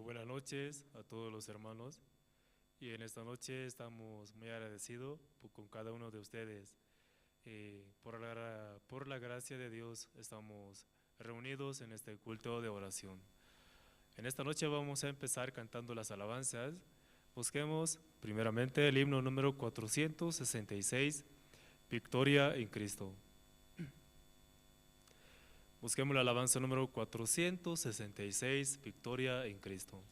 Muy buenas noches a todos los hermanos, y en esta noche estamos muy agradecidos con cada uno de ustedes. Por la gracia de Dios estamos reunidos en este culto de oración. En esta noche vamos a empezar cantando las alabanzas. Busquemos primeramente el himno número 466, Victoria en Cristo. Busquemos la alabanza número 466, Victoria en Cristo.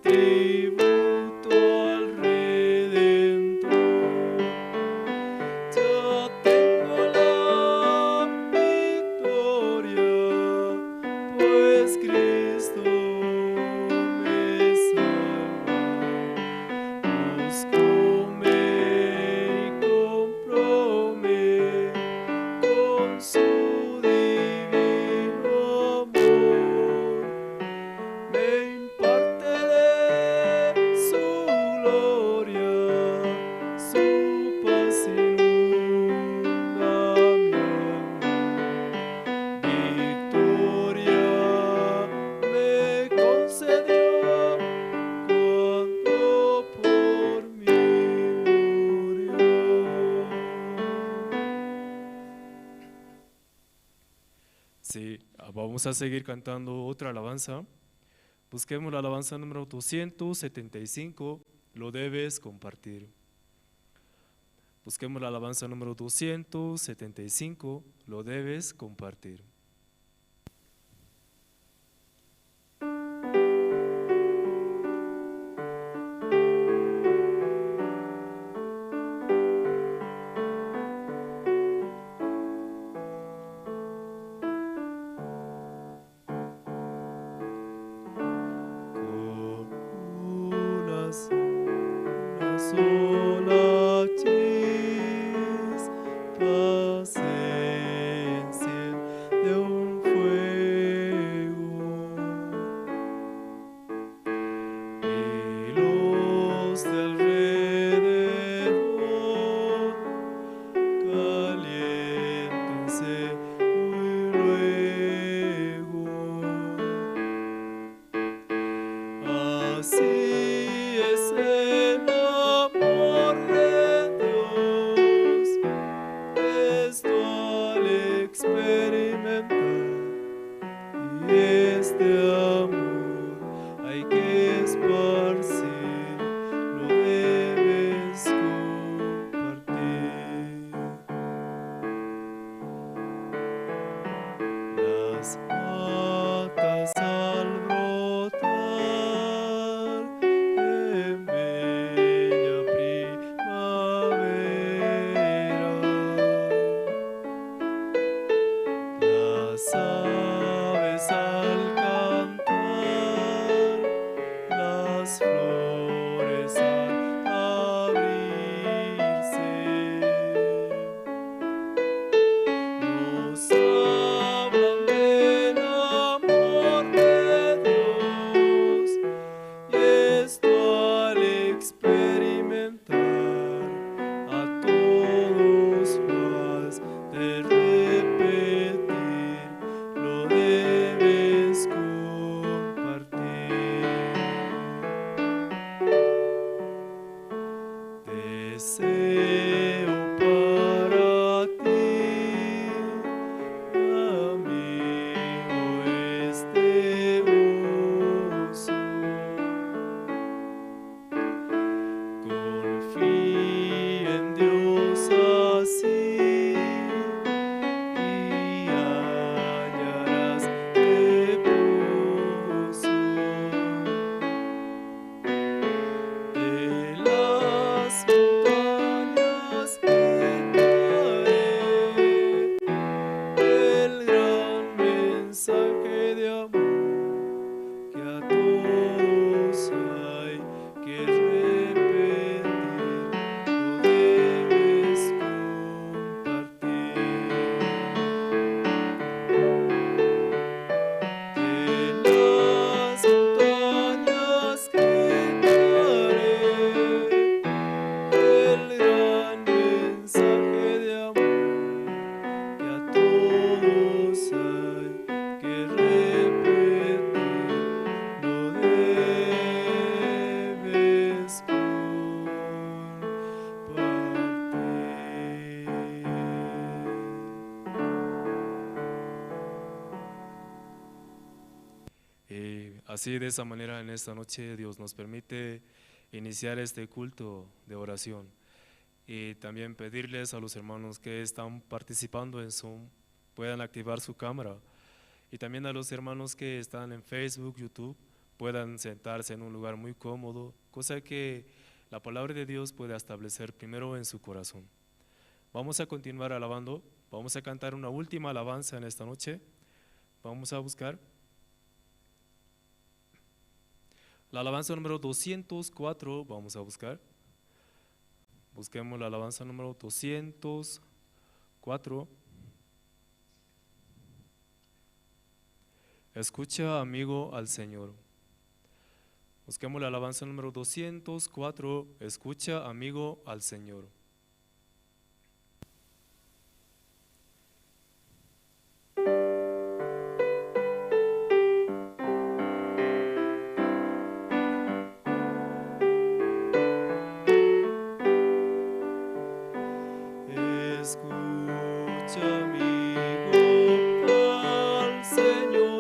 Tributo al Rey. Vamos a seguir cantando otra alabanza. Busquemos la alabanza número 275, lo debes compartir. Busquemos la alabanza número 275, lo debes compartir. Sola chispa se enciende un fuego y los de alrededor caliéntense muy luego. Así es el amor de Dios, esto al experimentar, y este amor hay que esparcir, lo debes compartir. Las matas al brotar en bella primavera, las aves al cantar, las flores al abrirse, nos hablan del amor de Dios, y esto al experimentar a todos vas de repetir, lo debes compartir. Deseo para ti, amigo, este gozo. Confía en Dios así y hallarás reposo. De las montañas gritaré el gran mensaje de amor que a todos hay que repetir, lo debes compartir. De las montañas gritaré el gran mensaje de amor que a todos hay que repetir, lo debes compartir. Así, de esa manera, en esta noche Dios nos permite iniciar este culto de oración, y también pedirles a los hermanos que están participando en Zoom puedan activar su cámara, y también a los hermanos que están en Facebook, YouTube, puedan sentarse en un lugar muy cómodo, cosa que la palabra de Dios pueda establecer primero en su corazón. Vamos a continuar alabando, vamos a cantar una última alabanza en esta noche. Vamos a buscar la alabanza número 204, vamos a buscar. Busquemos la alabanza número 204. Escucha, amigo, al Señor. Busquemos la alabanza número 204. Escucha, amigo, al Señor. Escucha, amigo, al Señor.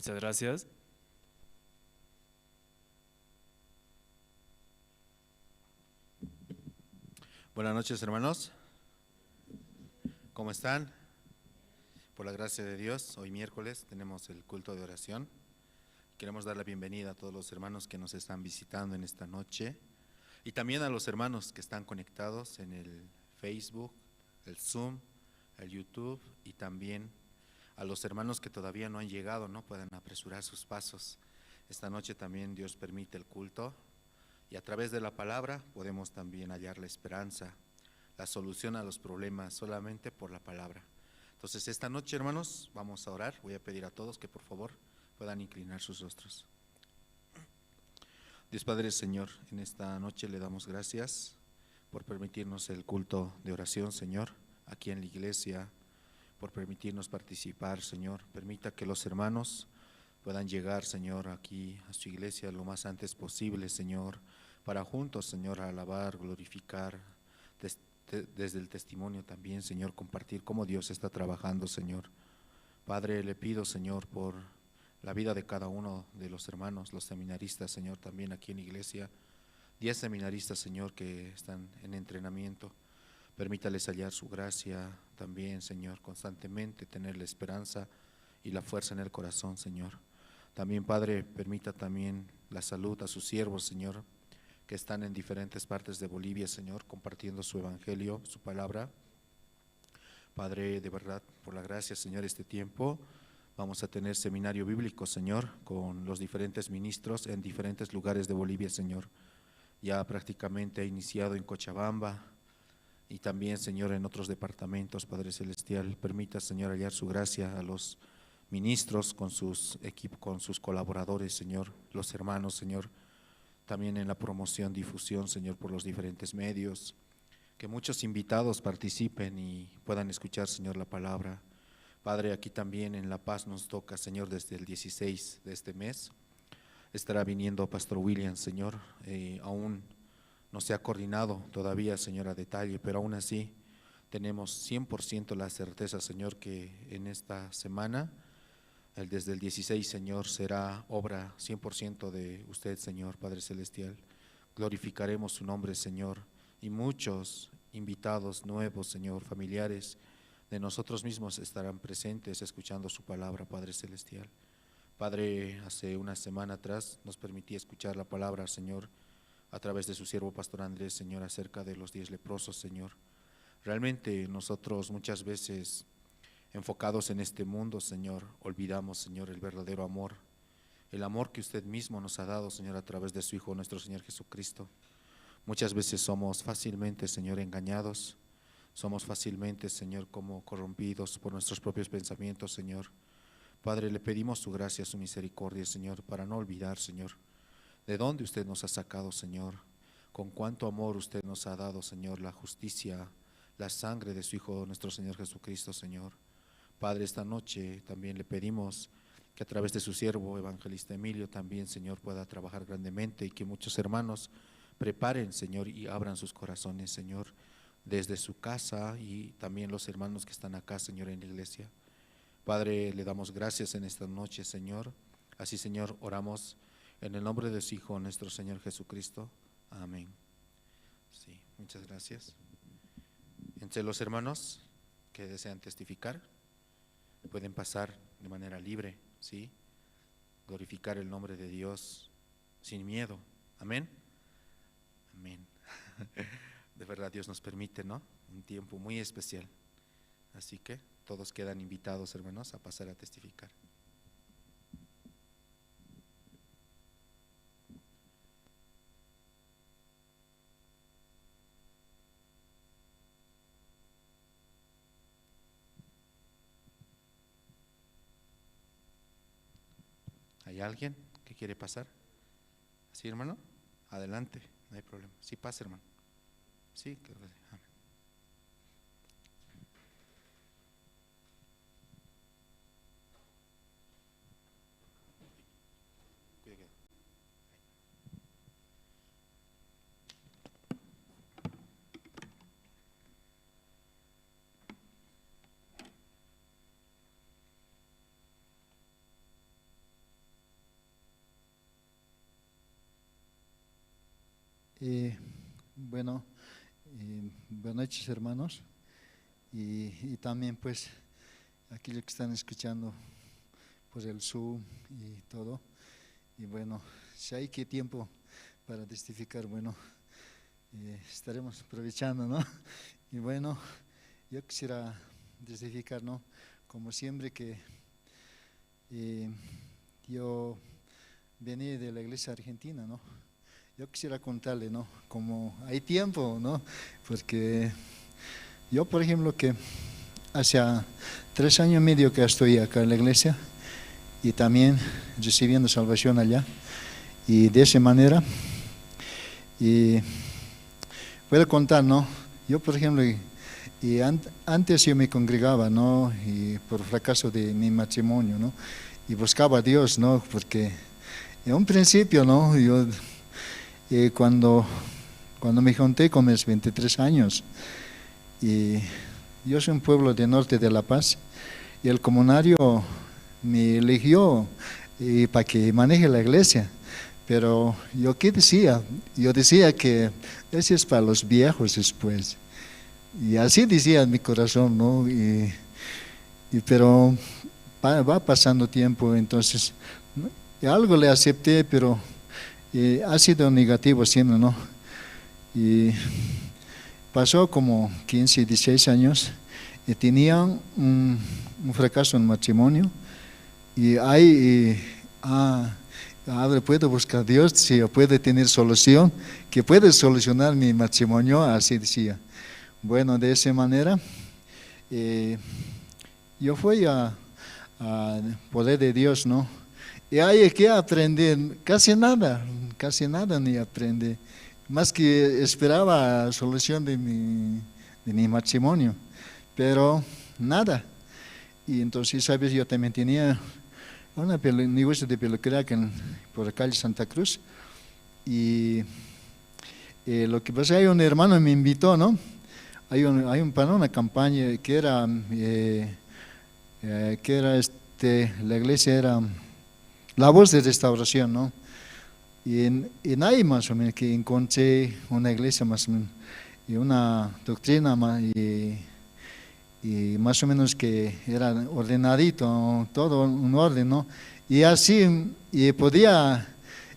Muchas gracias. Buenas noches, hermanos. ¿Cómo están? Por la gracia de Dios, hoy miércoles tenemos el culto de oración. Queremos dar la bienvenida a todos los hermanos que nos están visitando en esta noche y también a los hermanos que están conectados en el Facebook, el Zoom, el YouTube, y también a los hermanos que todavía no han llegado, no puedan apresurar sus pasos. Esta noche también Dios permite el culto y a través de la palabra podemos también hallar la esperanza, la solución a los problemas solamente por la palabra. Entonces esta noche, hermanos, vamos a orar. Voy a pedir a todos que por favor puedan inclinar sus rostros. Dios Padre, Señor, en esta noche le damos gracias por permitirnos el culto de oración, Señor, aquí en la iglesia, por permitirnos participar, Señor. Permita que los hermanos puedan llegar, Señor, aquí a su iglesia lo más antes posible, Señor, para juntos, Señor, alabar, glorificar, desde el testimonio también, Señor, compartir cómo Dios está trabajando, Señor. Padre, le pido, Señor, por la vida de cada uno de los hermanos, los seminaristas, Señor, también aquí en la iglesia, 10 seminaristas, Señor, que están en entrenamiento. Permítales hallar su gracia también, Señor, constantemente tener la esperanza y la fuerza en el corazón, Señor. También, Padre, permita también la salud a sus siervos, Señor, que están en diferentes partes de Bolivia, Señor, compartiendo su evangelio, su palabra. Padre, de verdad, por la gracia, Señor, este tiempo vamos a tener seminario bíblico, Señor, con los diferentes ministros en diferentes lugares de Bolivia, Señor. Ya prácticamente ha iniciado en Cochabamba y también, Señor, en otros departamentos, Padre Celestial. Permita, Señor, hallar su gracia a los ministros con sus equipos, con sus colaboradores, Señor, los hermanos, Señor, también en la promoción, difusión, Señor, por los diferentes medios, que muchos invitados participen y puedan escuchar, Señor, la palabra. Padre, aquí también en La Paz nos toca, Señor, desde el 16 de este mes, estará viniendo Pastor William, Señor, aún no se ha coordinado todavía, Señor, a detalle, pero aún así tenemos 100% la certeza, Señor, que en esta semana, desde el 16, Señor, será obra 100% de usted, Señor, Padre Celestial. Glorificaremos su nombre, Señor, y muchos invitados nuevos, Señor, familiares de nosotros mismos estarán presentes escuchando su palabra, Padre Celestial. Padre, hace una semana atrás nos permití escuchar la palabra, Señor, a través de su siervo Pastor Andrés, Señor, acerca de los 10 leprosos, Señor. Realmente nosotros muchas veces, enfocados en este mundo, Señor, olvidamos, Señor, el verdadero amor, el amor que usted mismo nos ha dado, Señor, a través de su Hijo, nuestro Señor Jesucristo. Muchas veces somos fácilmente, Señor, engañados, somos fácilmente, Señor, como corrompidos por nuestros propios pensamientos, Señor. Padre, le pedimos su gracia, su misericordia, Señor, para no olvidar, Señor, de dónde usted nos ha sacado, Señor, con cuánto amor usted nos ha dado, Señor, la justicia, la sangre de su Hijo, nuestro Señor Jesucristo, Señor. Padre, esta noche también le pedimos que a través de su siervo, evangelista Emilio, también, Señor, pueda trabajar grandemente y que muchos hermanos preparen, Señor, y abran sus corazones, Señor, desde su casa y también los hermanos que están acá, Señor, en la iglesia. Padre, le damos gracias en esta noche, Señor. Así, Señor, oramos en el nombre de su Hijo, nuestro Señor Jesucristo. Amén. Sí, muchas gracias. Entre los hermanos que desean testificar, pueden pasar de manera libre, ¿sí? Glorificar el nombre de Dios sin miedo. Amén. Amén. De verdad Dios nos permite, ¿no? Un tiempo muy especial. Así que todos quedan invitados, hermanos, a pasar a testificar. ¿Hay alguien que quiere pasar? ¿Sí, hermano? Adelante, no hay problema. Sí, pasa, hermano. Sí, claro. Amén. Cuidado. Bueno, buenas noches, hermanos, y también pues aquellos que están escuchando por el Zoom y todo. Y bueno, si hay que tiempo para testificar, bueno, estaremos aprovechando, ¿no? Y bueno, yo quisiera testificar, ¿no? Como siempre que yo venía de la iglesia argentina, ¿no? Yo quisiera contarle, ¿no? Como hay tiempo, ¿no? Porque yo, por ejemplo, que hace 3 años y medio que estoy acá en la iglesia y también recibiendo salvación allá. Y de esa manera, y puedo contar, ¿no? Yo, por ejemplo, antes yo me congregaba, ¿no? Y por fracaso de mi matrimonio, ¿no? Y buscaba a Dios, ¿no? Porque en un principio, ¿no? Yo cuando me junté con mis 23 años, y yo soy un pueblo del norte de La Paz, y el comunario me eligió para que maneje la iglesia. Pero yo ¿qué decía? Yo decía que eso es para los viejos después. Y así decía en mi corazón, ¿no? Pero va pasando tiempo, entonces algo le acepté, pero ha sido negativo siempre, ¿no? Y pasó como 15, 16 años y tenía un fracaso en matrimonio. Y ahí, ahora puedo buscar a Dios, si puede tener solución, que puede solucionar mi matrimonio, así decía. Bueno, de esa manera, yo fui a poder de Dios, ¿no? Y hay que aprender casi nada ni aprendí, más que esperaba solución de mi matrimonio, pero nada. Y entonces, ¿sabes? Yo también tenía un negocio de peluquería por la calle Santa Cruz, y lo que pasa, hay un hermano me invitó, ¿no? Para una campaña que era la iglesia era La Voz de Restauración, ¿no? Y en ahí más o menos que encontré una iglesia más o menos, y una doctrina y más o menos que era ordenadito, todo un orden, ¿no? Y así podía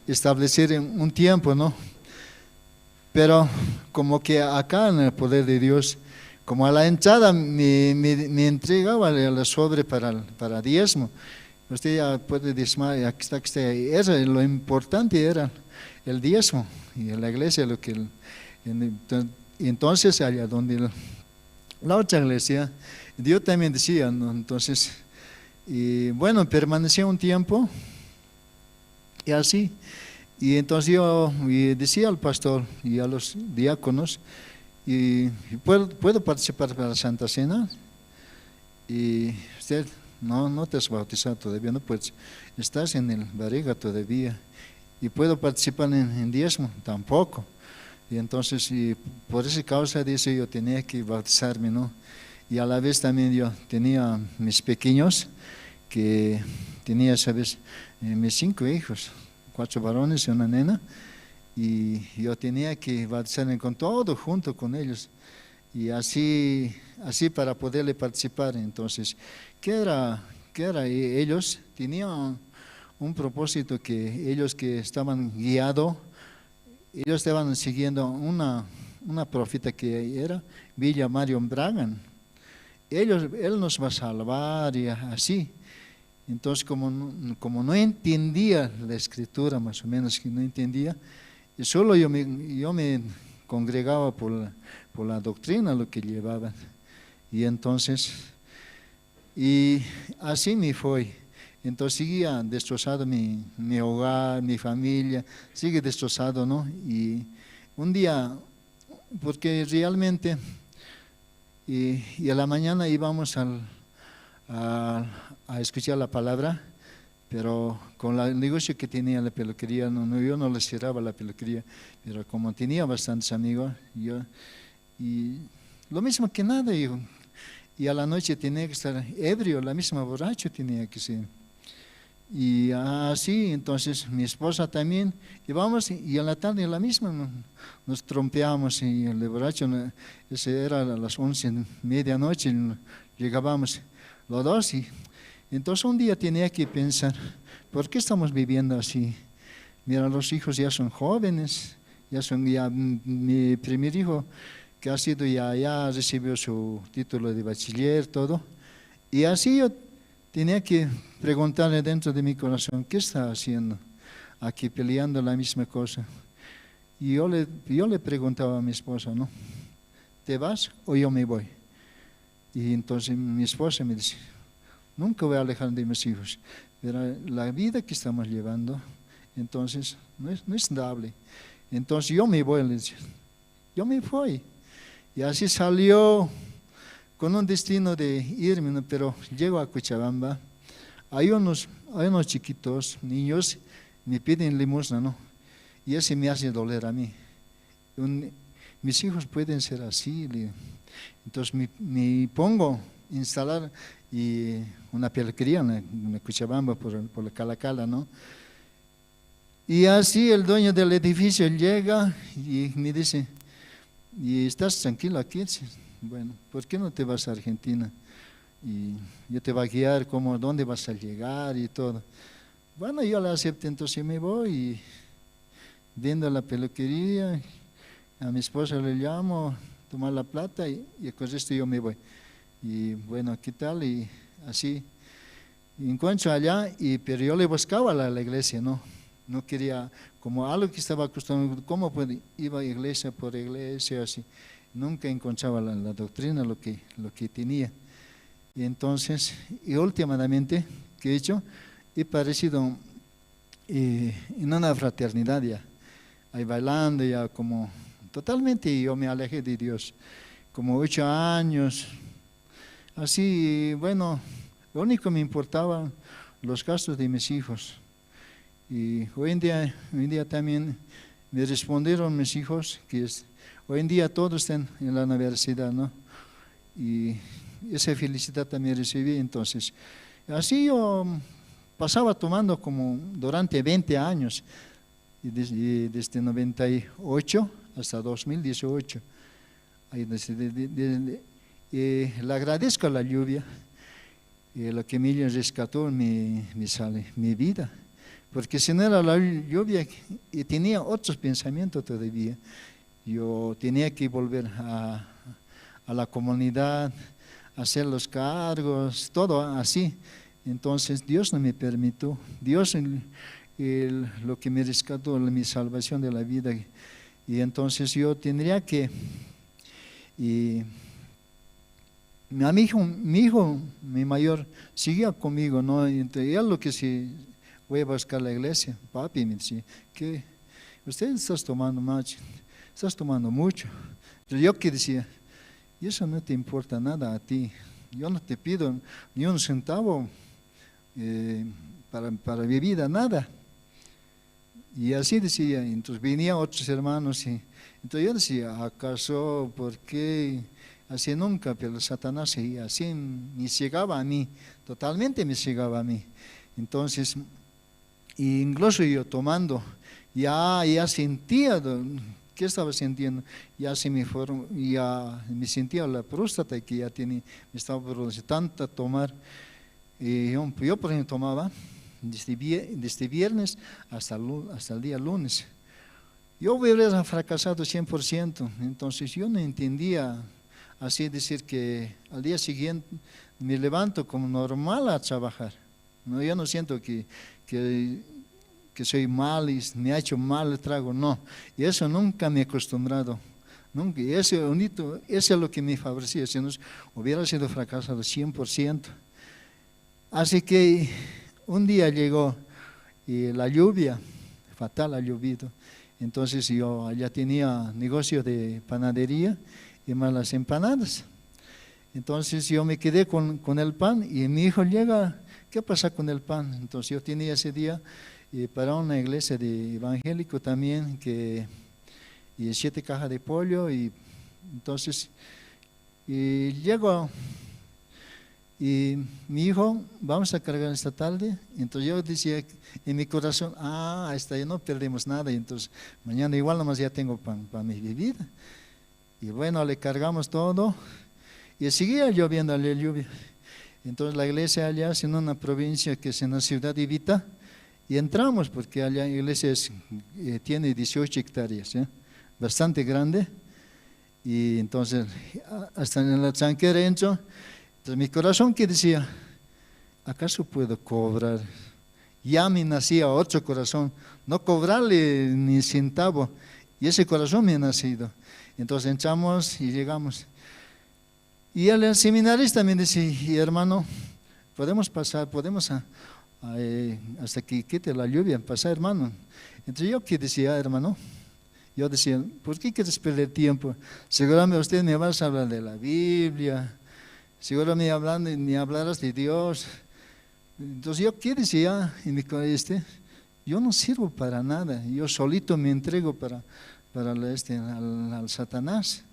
establecer un tiempo, ¿no? Pero como que acá en el poder de Dios, como a la entrada me entregaba el sobre para diezmo. Usted ya puede diezmar, aquí está. Eso, lo importante era el diezmo, y en la iglesia entonces allá donde la otra iglesia, Dios también decía, ¿no? Entonces, y bueno, permanecía un tiempo y así. Y entonces yo decía al pastor y a los diáconos, y ¿puedo participar para la Santa Cena? Y usted no te has bautizado todavía, no puedes, estás en el barriga todavía. ¿Y puedo participar en diezmo? Tampoco. Y entonces, por esa causa, dice, yo tenía que bautizarme, ¿no? Y a la vez también yo tenía mis pequeños, que tenía, ¿sabes? Mis 5 hijos, 4 varones y una nena, y yo tenía que bautizarme con todo junto con ellos, y así para poderle participar. Entonces, ¿qué era? Ellos tenían un propósito, que ellos que estaban guiados, ellos estaban siguiendo una profeta que era Villa Marion Branham. Él nos va a salvar y así. Entonces, como no entendía la escritura, más o menos que no entendía, y solo yo me congregaba por la doctrina, lo que llevaban. Y entonces, y así me fue. Entonces seguía destrozado mi hogar, mi familia, sigue destrozado, ¿no? Y un día, porque realmente, y a la mañana íbamos a escuchar la palabra, pero con el negocio que tenía la peluquería, yo no le cerraba la peluquería, pero como tenía bastantes amigos, y lo mismo que nada, y a la noche tenía que estar ebrio, la misma borracho tenía que ser. Y así, entonces mi esposa también, y vamos, y a la tarde la misma nos trompeamos, y el borracho, ese era a las 11, medianoche, llegábamos los dos, y entonces un día tenía que pensar, ¿por qué estamos viviendo así? Mira, los hijos ya son jóvenes, ya mi primer hijo, que ha sido ya recibió su título de bachiller, todo, y así yo tenía que preguntarle dentro de mi corazón, ¿qué está haciendo aquí peleando la misma cosa? Y yo le preguntaba a mi esposa, ¿no? ¿Te vas o yo me voy? Y entonces mi esposa me dice, nunca voy a alejar de mis hijos, pero la vida que estamos llevando, entonces no es dable. Entonces yo me voy, le decía, yo me fui. Y así salió con un destino de irme, ¿no? Pero llego a Cochabamba, hay unos chiquitos, niños, me piden limosna, ¿no? Y eso me hace doler a mí. Mis hijos pueden ser así. Entonces me pongo a instalar una peluquería en Cochabamba por la Cala, ¿no? Y así el dueño del edificio llega y me dice, ¿y estás tranquilo aquí? Bueno, ¿por qué no te vas a Argentina? Y yo te voy a guiar dónde vas a llegar y todo. Bueno, yo le acepto, entonces me voy y viendo la peluquería, a mi esposa le llamo, tomar la plata y con esto yo me voy. Y bueno, ¿qué tal? Y así, encuentro allá, pero yo le buscaba a la iglesia, ¿no? No quería, como algo que estaba acostumbrado, ¿cómo iba iglesia por iglesia así? Nunca encontraba la doctrina, lo que tenía. Y entonces, y últimamente, ¿qué he hecho? He parecido en una fraternidad ya, ahí bailando ya como, totalmente yo me alejé de Dios, como 8 años, así, bueno, lo único que me importaba los gastos de mis hijos. Y hoy en día también me respondieron mis hijos que hoy en día todos están en la universidad, ¿no? Y esa felicidad también recibí. Entonces, así yo pasaba tomando como durante 20 años, desde 98 hasta 2018. Le agradezco a la lluvia, lo que me rescató mi vida. Porque si no era la lluvia, y tenía otros pensamientos todavía. Yo tenía que volver a la comunidad, hacer los cargos, todo así. Entonces Dios no me permitió. Dios lo que me rescató, mi salvación de la vida. Y entonces yo tendría que… mi hijo, mi mayor, seguía conmigo, ¿no? Entonces, él lo que sí… Voy a buscar la iglesia. Papi me decía, ¿qué? Usted estás tomando mucho. Pero yo que decía, y eso no te importa nada a ti. Yo no te pido ni un centavo para mi vida, nada. Y así decía. Entonces venían otros hermanos. Entonces yo decía, ¿acaso por qué? Así nunca, pero Satanás así me llegaba a mí. Totalmente me llegaba a mí. Entonces… Y incluso yo tomando, ya sentía, ¿qué estaba sintiendo? Ya me sentía la próstata que ya tenía, me estaba produciendo tanta tomar. Yo por ejemplo tomaba desde viernes hasta el día lunes. Yo hubiera fracasado 100%, entonces yo no entendía así decir que al día siguiente me levanto como normal a trabajar. No, yo no siento que soy mal y me ha hecho mal el trago, no. Y eso nunca me he acostumbrado. Nunca. Y eso es lo que me favorecía. Si no hubiera sido fracasado 100%. Así que un día llegó la lluvia, fatal ha llovido. Entonces yo allá tenía negocio de panadería y más las empanadas. Entonces yo me quedé con el pan y mi hijo llega… ¿Qué pasa con el pan? Entonces yo tenía ese día para una iglesia de evangélico también, y 7 cajas de pollo, y entonces llego y mi hijo, vamos a cargar esta tarde. Entonces yo decía en mi corazón, hasta ahí no perdemos nada, y entonces mañana igual nomás ya tengo para mi bebida. Y bueno, le cargamos todo y seguía lloviendo la lluvia. Entonces la iglesia allá es en una provincia que es en la ciudad de Vita, y entramos porque allá la iglesia tiene 18 hectáreas, bastante grande. Y entonces hasta en la chanquera entro. Entonces mi corazón que decía, ¿acaso puedo cobrar? Ya me nacía otro corazón, no cobrarle ni centavo, y ese corazón me ha nacido. Entonces entramos y llegamos. Y el seminarista me decía, y hermano, podemos pasar, podemos hasta que quite la lluvia, pasar, hermano. Entonces yo que decía, hermano, yo decía, ¿por qué quieres perder tiempo? Seguramente usted me va a hablar de la Biblia, seguramente me hablarás de Dios. Entonces yo que decía, yo no sirvo para nada, yo solito me entrego para al Satanás.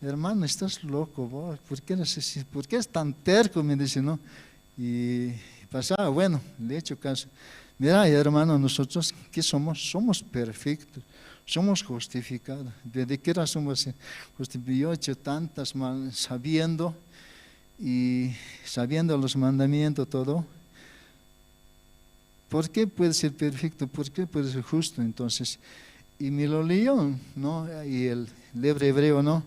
Hermano, estás loco, vos. ¿Por qué es tan terco? Me dice, ¿no? Y pasaba, bueno, le he hecho caso. Mira, hermano, nosotros, ¿qué somos? Somos perfectos, somos justificados. ¿De qué razón va a ser justificado? Yo he hecho tantas mal, sabiendo los mandamientos, todo. ¿Por qué puede ser perfecto? ¿Por qué puede ser justo? Entonces, y me lo leyó, ¿no? Y el hebreo, ¿no?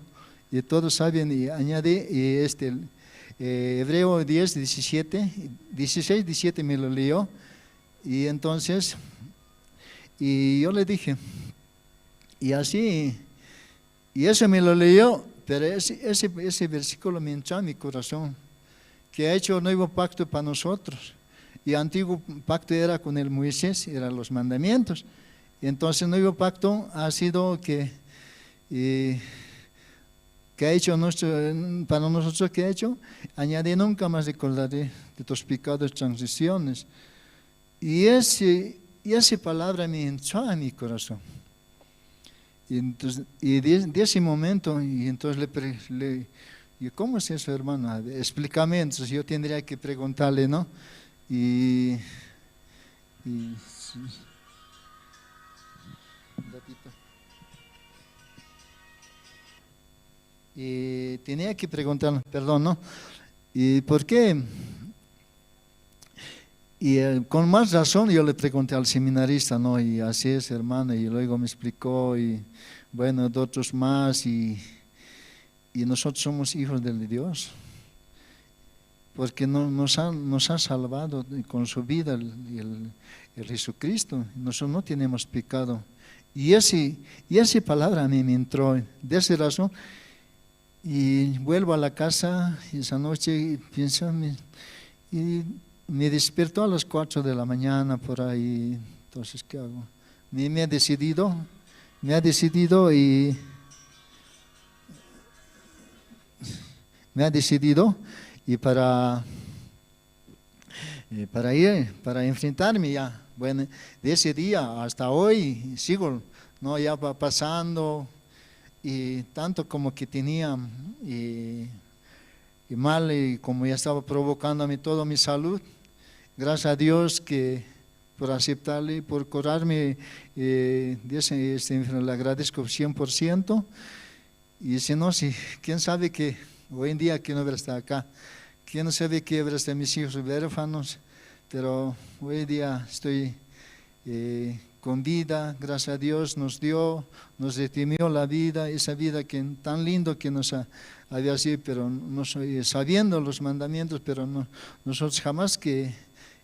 Y todos saben, y añade, y Hebreo 10, 16, 17 me lo leyó. Y entonces, y yo le dije, y así, y eso me lo leyó, pero ese versículo me entró en mi corazón, que ha hecho un nuevo pacto para nosotros. Y el antiguo pacto era con el Moisés, eran los mandamientos. Y entonces el nuevo pacto ha sido que ha hecho para nosotros, que ha hecho, añade, nunca más recordaré de tus pecados, transiciones. Y esa palabra me entró a mi corazón. Y, entonces, de ese momento, y entonces le ¿cómo es eso, hermano? Explícame. Entonces yo tendría que preguntarle, ¿no? Y un ratito. Y tenía que preguntarle, perdón, ¿no? ¿Y por qué? Y con más razón yo le pregunté al seminarista, ¿no? Y así es, hermano, y luego me explicó, y bueno, de otros más, y nosotros somos hijos de Dios, porque nos ha salvado con su vida el Jesucristo. Nosotros no tenemos pecado. Y esa palabra a mí me entró, de esa razón. Y vuelvo a la casa esa noche y pienso, y me despertó a las 4 de la mañana por ahí. Entonces, ¿qué hago? Me ha decidido y para enfrentarme ya. Bueno, de ese día hasta hoy sigo, ¿no? Ya va pasando, y tanto como que tenía y mal, y como ya estaba provocándome toda mi salud, gracias a Dios que por aceptarle, por curarme, le agradezco 100%. Y si no, quién sabe que hoy en día que no hubiera estado acá, quién sabe que hubiera estado mis hijos huérfanos, pero hoy en día estoy con vida, gracias a Dios nos redimió la vida, esa vida que tan lindo que nos había sido, pero no sabiendo los mandamientos, pero nosotros jamás que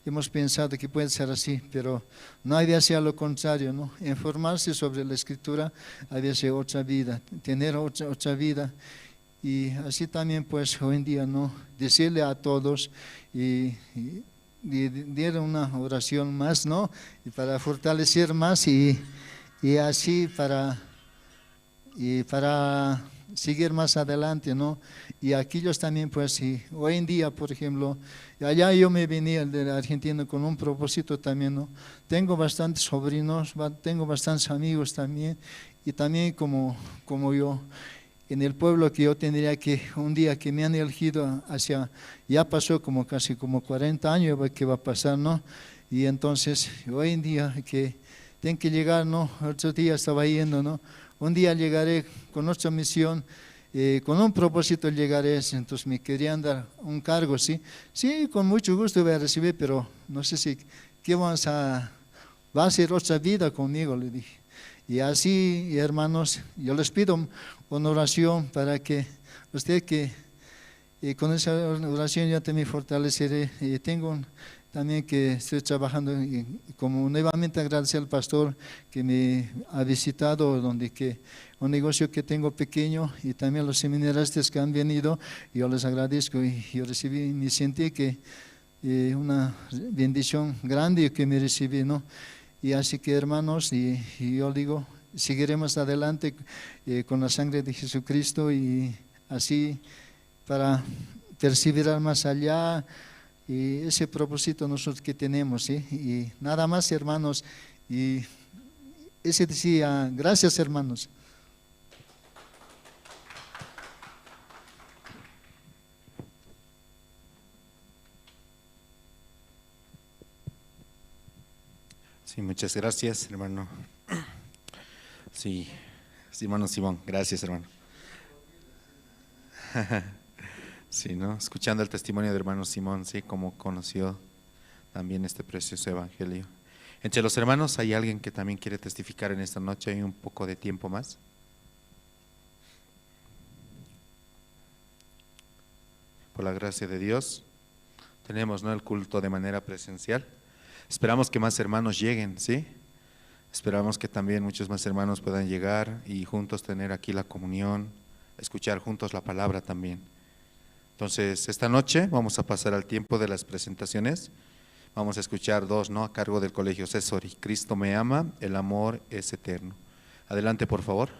hemos pensado que puede ser así, pero no había sido lo contrario, ¿no? Informarse sobre la Escritura había sido otra vida, tener otra vida. Y así también, pues hoy en día, ¿no? Decirle a todos y dar una oración más, ¿no? Y para fortalecer más y así para seguir más adelante, ¿no? Y aquellos también, pues, hoy en día, por ejemplo, allá yo me venía de Argentina con un propósito también, ¿no? Tengo bastantes sobrinos, tengo bastantes amigos también, y también como yo. en el pueblo que yo tendría que, un día que me han elegido hacia, ya pasó como casi como 40 años que va a pasar, ¿no? Y entonces, hoy en día que tengo que llegar, ¿no? Otro día estaba yendo, ¿no? Un día llegaré con nuestra misión, con un propósito llegaré, entonces me querían dar un cargo, ¿sí? Sí, con mucho gusto voy a recibir, pero no sé si, ¿qué va a ser otra vida conmigo? Le dije. Y así, hermanos, yo les pido una oración para que usted que con esa oración yo también fortaleceré. También que estoy trabajando y como nuevamente agradecer al pastor que me ha visitado, donde que un negocio que tengo pequeño y también los seminaristas que han venido, yo les agradezco y yo recibí, me sentí que una bendición grande que me recibí, ¿no? Y así que hermanos, y yo digo, seguiremos adelante con la sangre de Jesucristo y así para perseverar más allá y ese propósito nosotros que tenemos, ¿sí? Y nada más hermanos, y ese decía, gracias hermanos. Sí, muchas gracias, hermano. Sí, hermano Simón, gracias, hermano. Sí, ¿no? Escuchando el testimonio de hermano Simón, sí, cómo conoció también este precioso evangelio. Entre los hermanos, ¿hay alguien que también quiere testificar en esta noche? ¿Hay un poco de tiempo más? Por la gracia de Dios, tenemos, ¿no?, el culto de manera presencial. Esperamos que más hermanos lleguen, ¿sí? Esperamos que también muchos más hermanos puedan llegar y juntos tener aquí la comunión, escuchar juntos la palabra también. Entonces, esta noche vamos a pasar al tiempo de las presentaciones. Vamos a escuchar dos, ¿no?, a cargo del Colegio César. Cristo me ama, el amor es eterno. Adelante, por favor.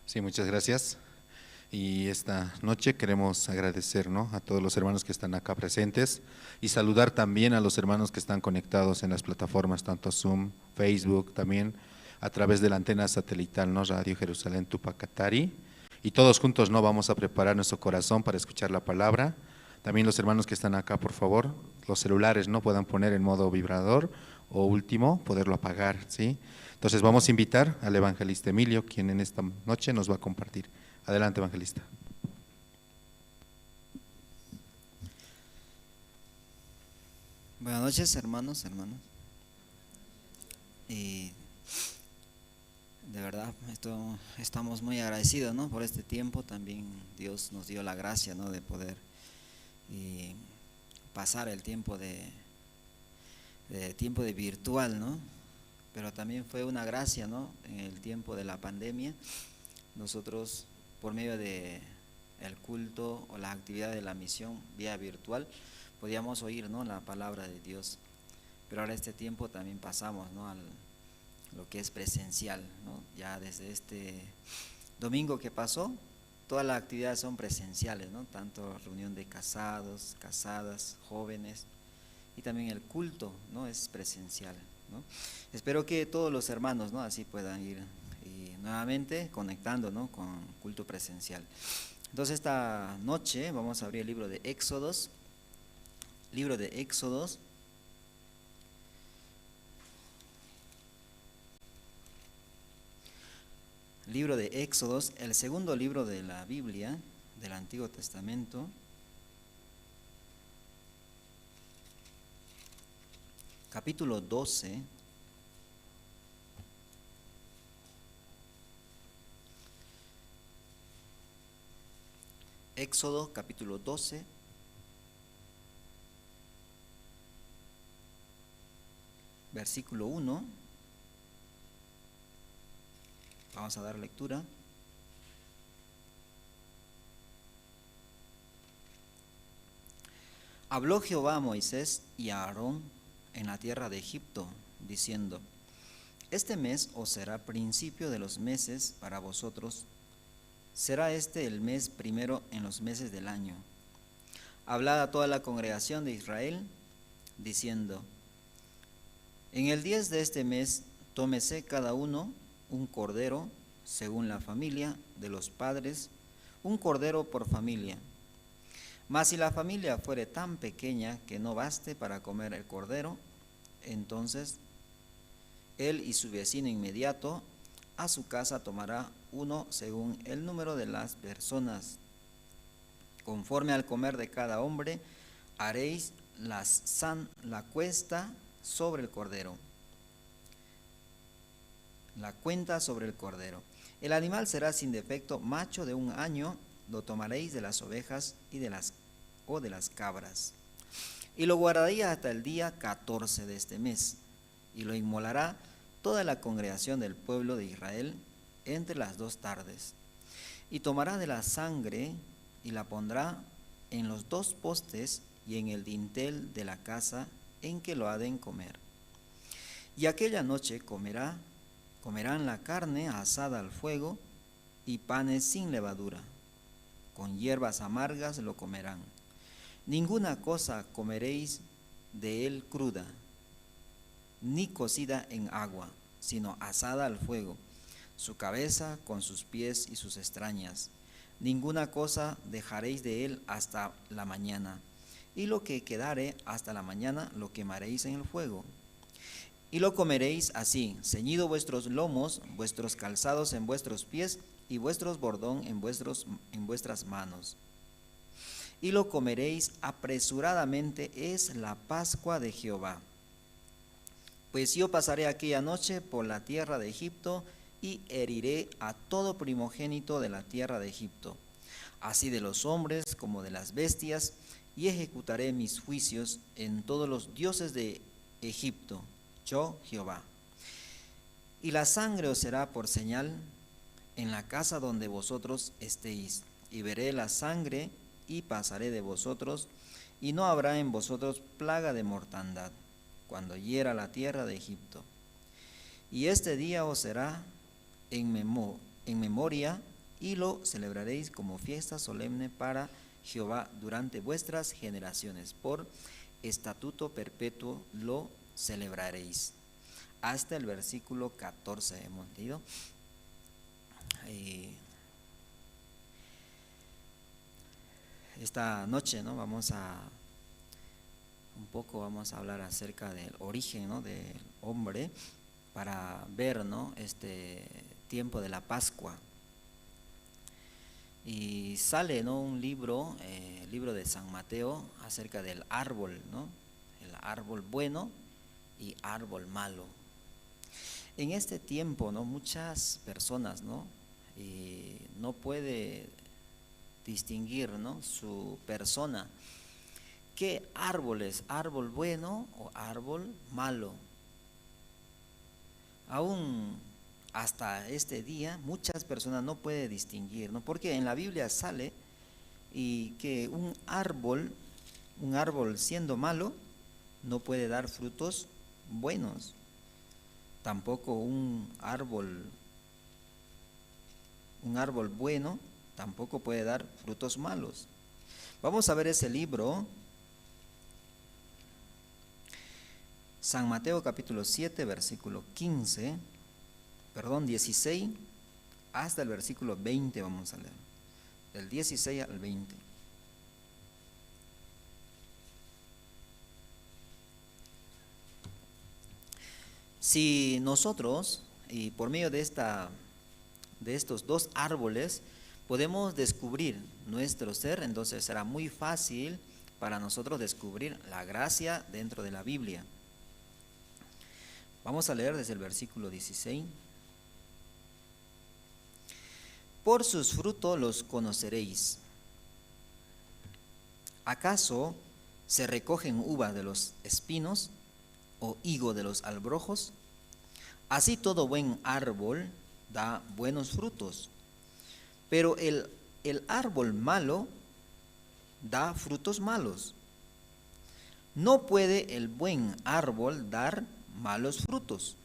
Sí, muchas gracias. Y esta noche queremos agradecer, ¿no?, a todos los hermanos que están acá presentes y saludar también a los hermanos que están conectados en las plataformas, tanto Zoom, Facebook, también a través de la antena satelital, ¿no?, Radio Jerusalén Tupacatari. Y todos juntos, ¿no?, vamos a preparar nuestro corazón para escuchar la palabra. También los hermanos que están acá, por favor, los celulares, ¿no?, puedan poner en modo vibrador o último, poderlo apagar, ¿sí? Entonces vamos a invitar al evangelista Emilio, quien en esta noche nos va a compartir. Adelante, evangelista. Buenas noches, hermanos, hermanas. Y de verdad, estamos muy agradecidos, ¿no?, por este tiempo. También Dios nos dio la gracia, ¿no?, de poder pasar el tiempo de virtual, ¿no? Pero también fue una gracia, ¿no?, en el tiempo de la pandemia. Nosotros, por medio de el culto o las actividades de la misión vía virtual, podíamos oír, ¿no?, la palabra de Dios. Pero ahora este tiempo también pasamos, ¿no?, lo que es presencial, ¿no? Ya desde este domingo que pasó, todas las actividades son presenciales, ¿no? Tanto reunión de casados, casadas, jóvenes, y también el culto, ¿no?, es presencial, ¿no? Espero que todos los hermanos, ¿no?, así puedan ir nuevamente conectando, ¿no?, con culto presencial. Entonces esta noche vamos a abrir el libro de Éxodos, libro de Éxodos, el segundo libro de la Biblia, del Antiguo Testamento, capítulo 12, Éxodo capítulo 12, versículo 1, vamos a dar lectura. Habló Jehová a Moisés y a Aarón en la tierra de Egipto, diciendo: Este mes os será principio de los meses para vosotros. Será este el mes primero en los meses del año. Hablad a toda la congregación de Israel, diciendo: En el 10 de este mes tómese cada uno un cordero, según la familia de los padres, un cordero por familia. Mas si la familia fuere tan pequeña que no baste para comer el cordero, entonces él y su vecino inmediato a su casa tomará uno según el número de las personas. Conforme al comer de cada hombre, haréis la cuesta sobre el cordero. La cuenta sobre el cordero. El animal será sin defecto, macho de 1 año, lo tomaréis de las ovejas y de las cabras. Y lo guardaréis hasta el día 14 de este mes, y lo inmolará toda la congregación del pueblo de Israel entre las 2 tardes. Y tomará de la sangre y la pondrá en los 2 postes y en el dintel de la casa en que lo ha de comer. Y aquella noche comerán la carne asada al fuego y panes sin levadura. Con hierbas amargas lo comerán. Ninguna cosa comeréis de él cruda, ni cocida en agua, sino asada al fuego, su cabeza con sus pies y sus extrañas. Ninguna cosa dejaréis de él hasta la mañana, y lo que quedare hasta la mañana lo quemaréis en el fuego. Y lo comeréis así, ceñido vuestros lomos, vuestros calzados en vuestros pies, y vuestros bordón en vuestras manos. Y lo comeréis apresuradamente, es la Pascua de Jehová. Pues yo pasaré aquella noche por la tierra de Egipto, y heriré a todo primogénito de la tierra de Egipto, así de los hombres como de las bestias, y ejecutaré mis juicios en todos los dioses de Egipto, yo Jehová. Y la sangre os será por señal en la casa donde vosotros estéis, y veré la sangre y pasaré de vosotros, y no habrá en vosotros plaga de mortandad, cuando hiera la tierra de Egipto. Y este día os será en memoria y lo celebraréis como fiesta solemne para Jehová durante vuestras generaciones. Por estatuto perpetuo lo celebraréis. Hasta el versículo 14 hemos leído. Esta noche, ¿no?, vamos a hablar acerca del origen, ¿no?, del hombre, para ver, ¿no?, este tiempo de la Pascua. Y sale, ¿no?, un libro, el libro de San Mateo, acerca del árbol, ¿no?, el árbol bueno y árbol malo. En este tiempo, ¿no?, muchas personas, ¿no?, no puede distinguir, ¿no?, su persona. ¿Qué árbol es? ¿Árbol bueno o árbol malo? Aún hasta este día muchas personas no pueden distinguir, ¿no? Porque en la Biblia sale y que un árbol siendo malo no puede dar frutos buenos. Tampoco un árbol bueno tampoco puede dar frutos malos. Vamos a ver ese libro, San Mateo capítulo 7, versículo 16 hasta el versículo 20 vamos a leer, del 16 al 20. Si nosotros, y por medio de estos dos árboles, podemos descubrir nuestro ser, entonces será muy fácil para nosotros descubrir la gracia dentro de la Biblia. Vamos a leer desde el versículo 16. Por sus frutos los conoceréis. ¿Acaso se recogen uvas de los espinos o higo de los albrojos? Así todo buen árbol da buenos frutos, pero el árbol malo da frutos malos. No puede el buen árbol dar malos frutos,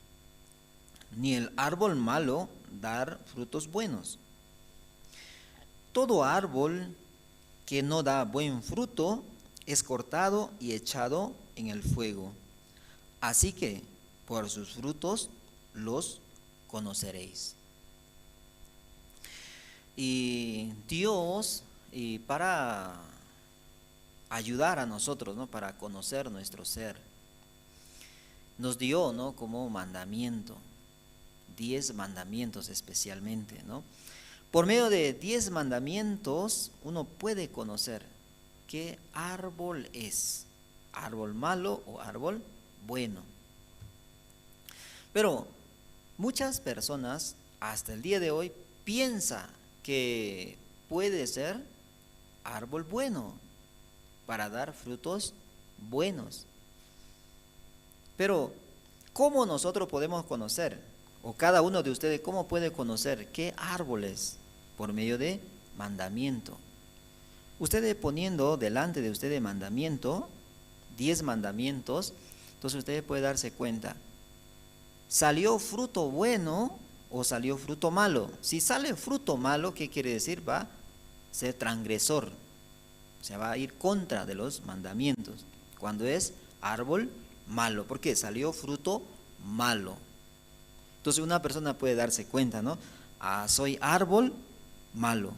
ni el árbol malo dar frutos buenos. Todo árbol que no da buen fruto es cortado y echado en el fuego. Así que por sus frutos los conoceréis. Y Dios, y para ayudar a nosotros, ¿no?, para conocer nuestro ser, nos dio, ¿no?, como mandamiento, 10 mandamientos especialmente, ¿no? Por medio de 10 mandamientos uno puede conocer qué árbol es, árbol malo o árbol bueno. Pero muchas personas hasta el día de hoy piensan que puede ser árbol bueno para dar frutos buenos. Pero ¿cómo nosotros podemos conocer? O cada uno de ustedes, ¿cómo puede conocer qué árbol es? Por medio de mandamiento. Ustedes poniendo delante de ustedes mandamiento, 10 mandamientos, entonces ustedes pueden darse cuenta, ¿salió fruto bueno o salió fruto malo? Si sale fruto malo, ¿qué quiere decir? Va a ser transgresor, o sea, va a ir contra de los mandamientos. Cuando es árbol malo, porque salió fruto malo. Entonces una persona puede darse cuenta, ¿no? Soy árbol malo.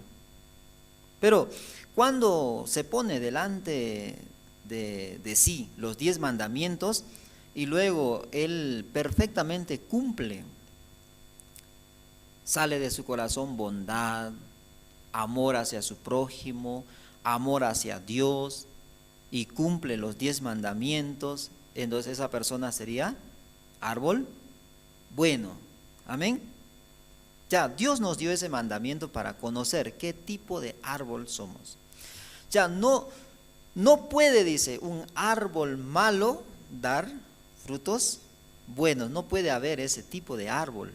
Pero cuando se pone delante de sí los 10 mandamientos y luego él perfectamente cumple, sale de su corazón bondad, amor hacia su prójimo, amor hacia Dios, y cumple los 10 mandamientos, entonces esa persona sería árbol bueno. Amén. Ya, Dios nos dio ese mandamiento para conocer qué tipo de árbol somos. Ya, no puede, dice, un árbol malo dar frutos buenos. No puede haber ese tipo de árbol.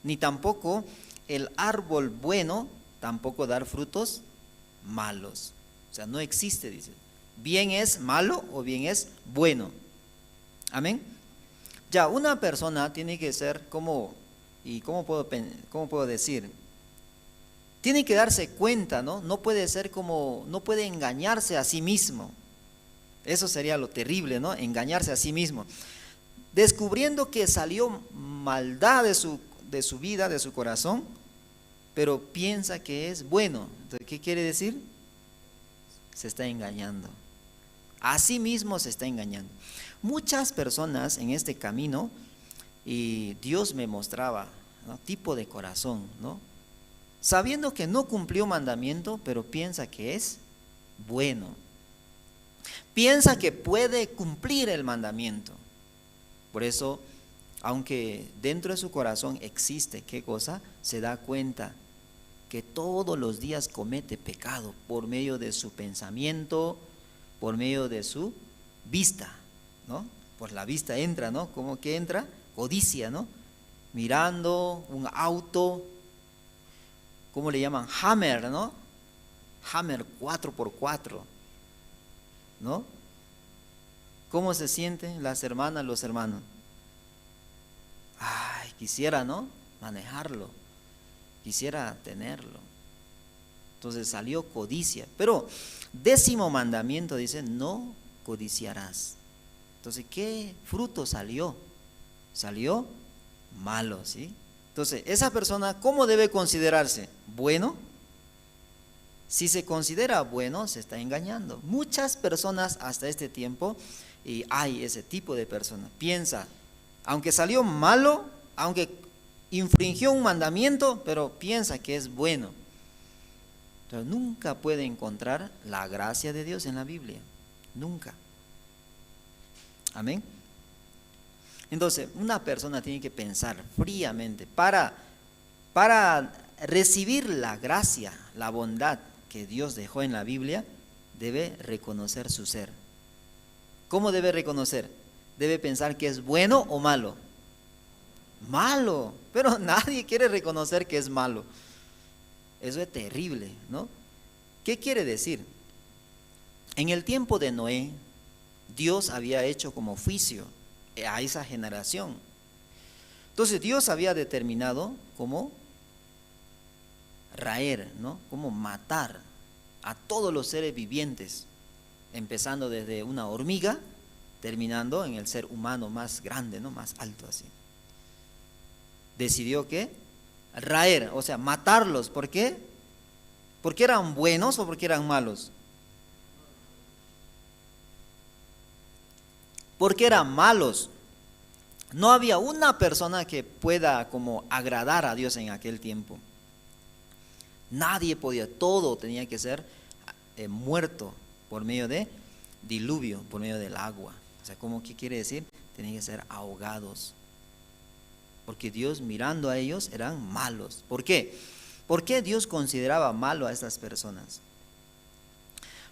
Ni tampoco el árbol bueno tampoco dar frutos malos. O sea, no existe, dice. Bien es malo o bien es bueno. Amén. Ya, una persona tiene que ser como, ¿y cómo puedo decir? Tiene que darse cuenta, ¿no? No puede ser como, no puede engañarse a sí mismo. Eso sería lo terrible, ¿no? Engañarse a sí mismo. Descubriendo que salió maldad de su vida, de su corazón, pero piensa que es bueno. Entonces, ¿qué quiere decir? Se está engañando. A sí mismo se está engañando. Muchas personas en este camino, y Dios me mostraba, ¿no?, tipo de corazón, ¿no? Sabiendo que no cumplió mandamiento, pero piensa que es bueno. Piensa que puede cumplir el mandamiento. Por eso, aunque dentro de su corazón existe, ¿qué cosa? Se da cuenta que todos los días comete pecado por medio de su pensamiento, por medio de su vista, ¿no? Por la vista entra, ¿no? ¿Cómo que entra? Codicia, ¿no? Mirando un auto, ¿cómo le llaman? Hammer, ¿no? Hammer 4x4, ¿no? ¿Cómo se sienten las hermanas, los hermanos? Ay, quisiera, ¿no?, manejarlo, quisiera tenerlo. Entonces salió codicia. Pero 10º mandamiento dice, no codiciarás. Entonces, ¿qué fruto salió? Salió malo, ¿sí? Entonces, esa persona, ¿cómo debe considerarse? ¿Bueno? Si se considera bueno, se está engañando. Muchas personas hasta este tiempo, y hay ese tipo de persona, piensa, aunque salió malo, aunque infringió un mandamiento, pero piensa que es bueno. Entonces, nunca puede encontrar la gracia de Dios en la Biblia. Nunca. Amén. Entonces, una persona tiene que pensar fríamente para recibir la gracia, la bondad que Dios dejó en la Biblia, debe reconocer su ser. ¿Cómo debe reconocer? Debe pensar que es bueno o malo. Malo, pero nadie quiere reconocer que es malo. Eso es terrible, ¿no? ¿Qué quiere decir? En el tiempo de Noé, Dios había hecho como juicio a esa generación. Entonces Dios había determinado cómo raer, ¿no?, cómo matar a todos los seres vivientes, empezando desde una hormiga, terminando en el ser humano más grande, ¿no?, más alto así. Decidió que raer, o sea, matarlos. ¿Por qué? ¿Porque eran buenos o porque eran malos? Porque eran malos. No había una persona que pueda como agradar a Dios en aquel tiempo. Nadie podía, todo tenía que ser muerto por medio de diluvio, por medio del agua. O sea, ¿cómo qué quiere decir? Tenían que ser ahogados. Porque Dios, mirando a ellos, eran malos. ¿Por qué? ¿Por qué Dios consideraba malo a estas personas?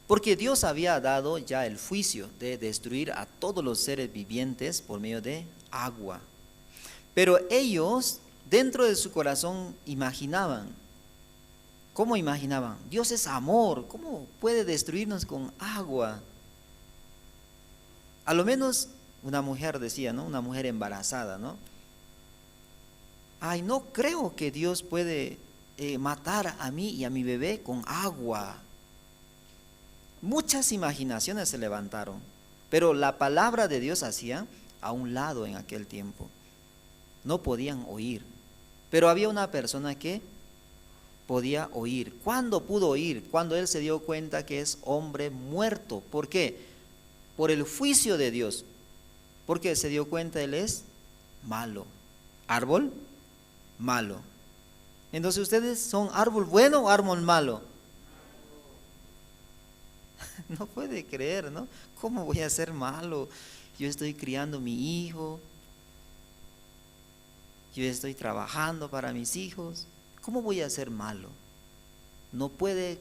Porque Dios había dado ya el juicio de destruir a todos los seres vivientes por medio de agua. Pero ellos, dentro de su corazón, imaginaban. ¿Cómo imaginaban? Dios es amor, ¿cómo puede destruirnos con agua? A lo menos una mujer decía, ¿no?, una mujer embarazada, ¿no? Ay, no creo que Dios puede matar a mí y a mi bebé con agua. Muchas imaginaciones se levantaron, pero la palabra de Dios hacía a un lado en aquel tiempo. No podían oír, pero había una persona que podía oír. ¿Cuándo pudo oír? Cuando él se dio cuenta que es hombre muerto. ¿Por qué? Por el juicio de Dios. Porque se dio cuenta él es malo. Árbol malo. Entonces, ¿ustedes son árbol bueno o árbol malo? No puede creer, ¿no? ¿Cómo voy a ser malo? Yo estoy criando mi hijo. Yo estoy trabajando para mis hijos. ¿Cómo voy a ser malo? No puede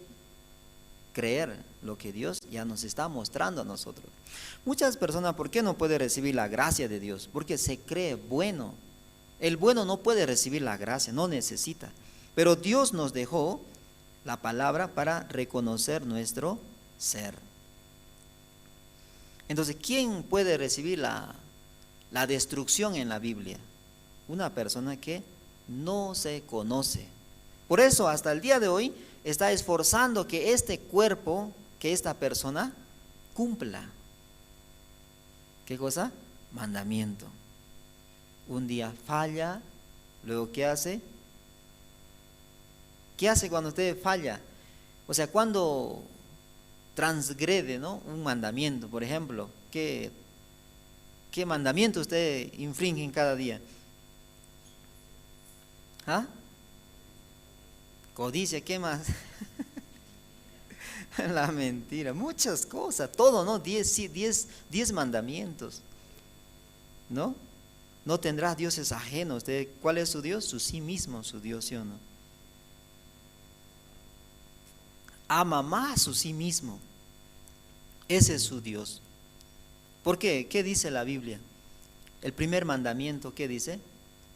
creer lo que Dios ya nos está mostrando a nosotros. Muchas personas, ¿por qué no pueden recibir la gracia de Dios? Porque se cree bueno. El bueno no puede recibir la gracia, no necesita. Pero Dios nos dejó la palabra para reconocer nuestro ser. Entonces, ¿quién puede recibir la destrucción en la Biblia? Una persona que no se conoce, Por eso hasta el día de hoy está esforzando que este cuerpo, que esta persona cumpla. ¿Qué cosa? Mandamiento. Un día falla, luego ¿qué hace? ¿Qué hace cuando usted falla? O sea, cuando transgrede, ¿no?, un mandamiento, por ejemplo, ¿qué mandamiento usted infringe en cada día? ¿Ah? Codicia, ¿qué más? La mentira, muchas cosas, todo, ¿no? 10 mandamientos, ¿no? No tendrás dioses ajenos. ¿Cuál es su Dios? Su sí mismo, su Dios, ¿sí o no? Ama más su sí mismo. Ese es su Dios. ¿Por qué? ¿Qué dice la Biblia? El primer mandamiento, ¿qué dice?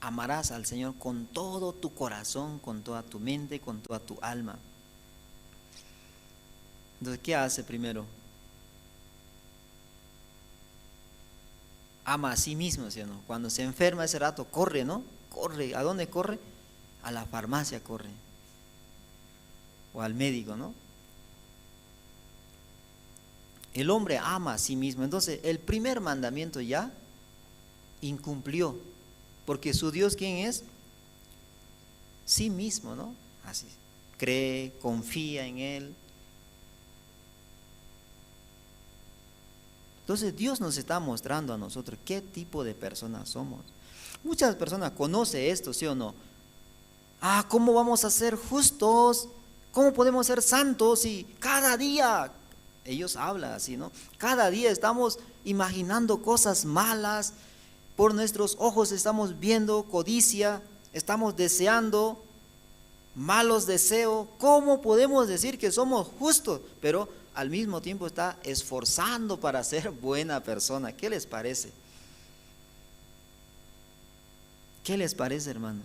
Amarás al Señor con todo tu corazón, con toda tu mente, con toda tu alma. Entonces, ¿qué hace primero? Ama a sí mismo, ¿sí o no? Cuando se enferma ese rato, corre, ¿no? Corre. ¿A dónde corre? A la farmacia corre. O al médico, ¿no? El hombre ama a sí mismo. Entonces, el primer mandamiento ya incumplió. Porque su Dios, ¿quién es? Sí mismo, ¿no? Así. Cree, confía en Él. Entonces Dios nos está mostrando a nosotros qué tipo de personas somos. Muchas personas conocen esto, ¿sí o no? ¿Cómo vamos a ser justos? ¿Cómo podemos ser santos? Y cada día, ellos hablan así, ¿no? Cada día estamos imaginando cosas malas, por nuestros ojos estamos viendo codicia, estamos deseando malos deseos. ¿Cómo podemos decir que somos justos? Pero al mismo tiempo está esforzando para ser buena persona. ¿Qué les parece? ¿Qué les parece, hermano?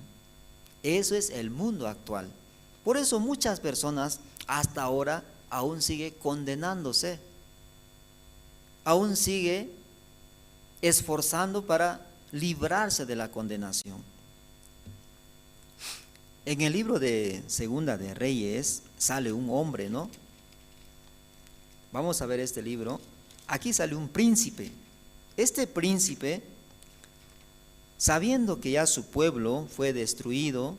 Eso es el mundo actual. Por eso muchas personas hasta ahora aún sigue condenándose, aún sigue esforzando para librarse de la condenación. En el libro de Segunda de Reyes sale un hombre, ¿no? Vamos a ver este libro. Aquí sale un príncipe. Este príncipe, sabiendo que ya su pueblo fue destruido,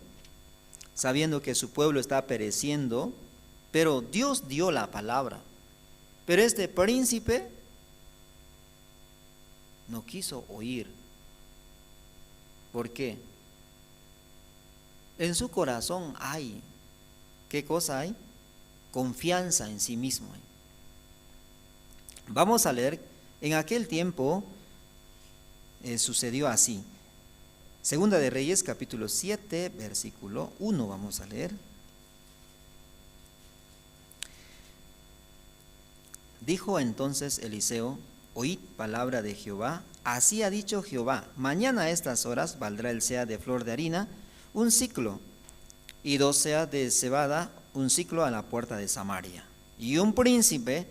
sabiendo que su pueblo está pereciendo, pero Dios dio la palabra. Pero este príncipe no quiso oír. ¿Por qué? En su corazón hay, ¿qué cosa hay? Confianza en sí mismo. Vamos a leer, en aquel tiempo sucedió así. Segunda de Reyes, capítulo 7, versículo 1, vamos a leer. Dijo entonces Eliseo: oíd palabra de Jehová, así ha dicho Jehová, mañana a estas horas valdrá el seah de flor de harina un siclo, y 2 seas de cebada un siclo a la puerta de Samaria. Y un príncipe,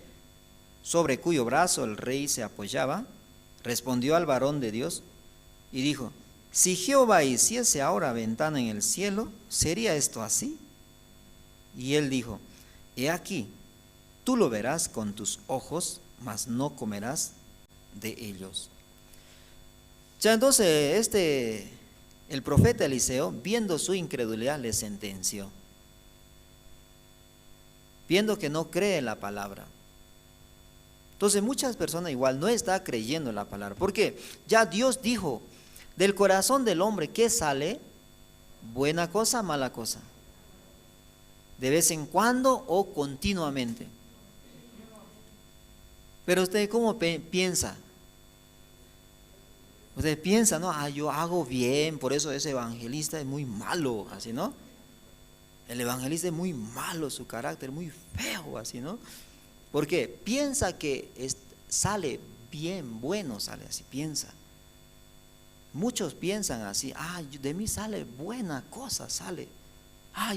sobre cuyo brazo el rey se apoyaba, respondió al varón de Dios y dijo: si Jehová hiciese ahora ventana en el cielo, ¿sería esto así? Y él dijo: he aquí, tú lo verás con tus ojos, mas no comerás de ellos. Ya entonces el profeta Eliseo, viendo su incredulidad, le sentenció, viendo que no cree en la palabra. Entonces muchas personas igual no están creyendo en la palabra, porque ya Dios dijo, del corazón del hombre, ¿qué sale? ¿Buena cosa, mala cosa? ¿De vez en cuando o continuamente? Pero usted, ¿cómo piensa? Usted piensa, ¿no? Yo hago bien, por eso ese evangelista es muy malo, así, ¿no? El evangelista es muy malo, su carácter muy feo, así, ¿no? Porque piensa que sale bien, bueno sale así, piensa. Muchos piensan así: de mí sale buena cosa, sale.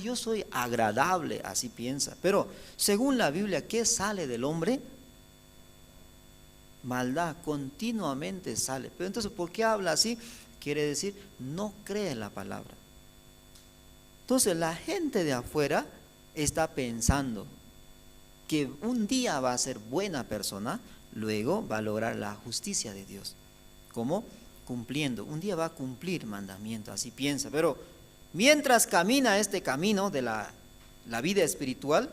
Yo soy agradable, así piensa. Pero según la Biblia, ¿qué sale del hombre? Maldad, continuamente sale. Pero entonces, ¿por qué habla así? Quiere decir, no cree en la palabra. Entonces la gente de afuera está pensando que un día va a ser buena persona, luego va a lograr la justicia de Dios. ¿Cómo? Cumpliendo. Un día va a cumplir mandamiento, así piensa. Pero mientras camina este camino de la vida espiritual,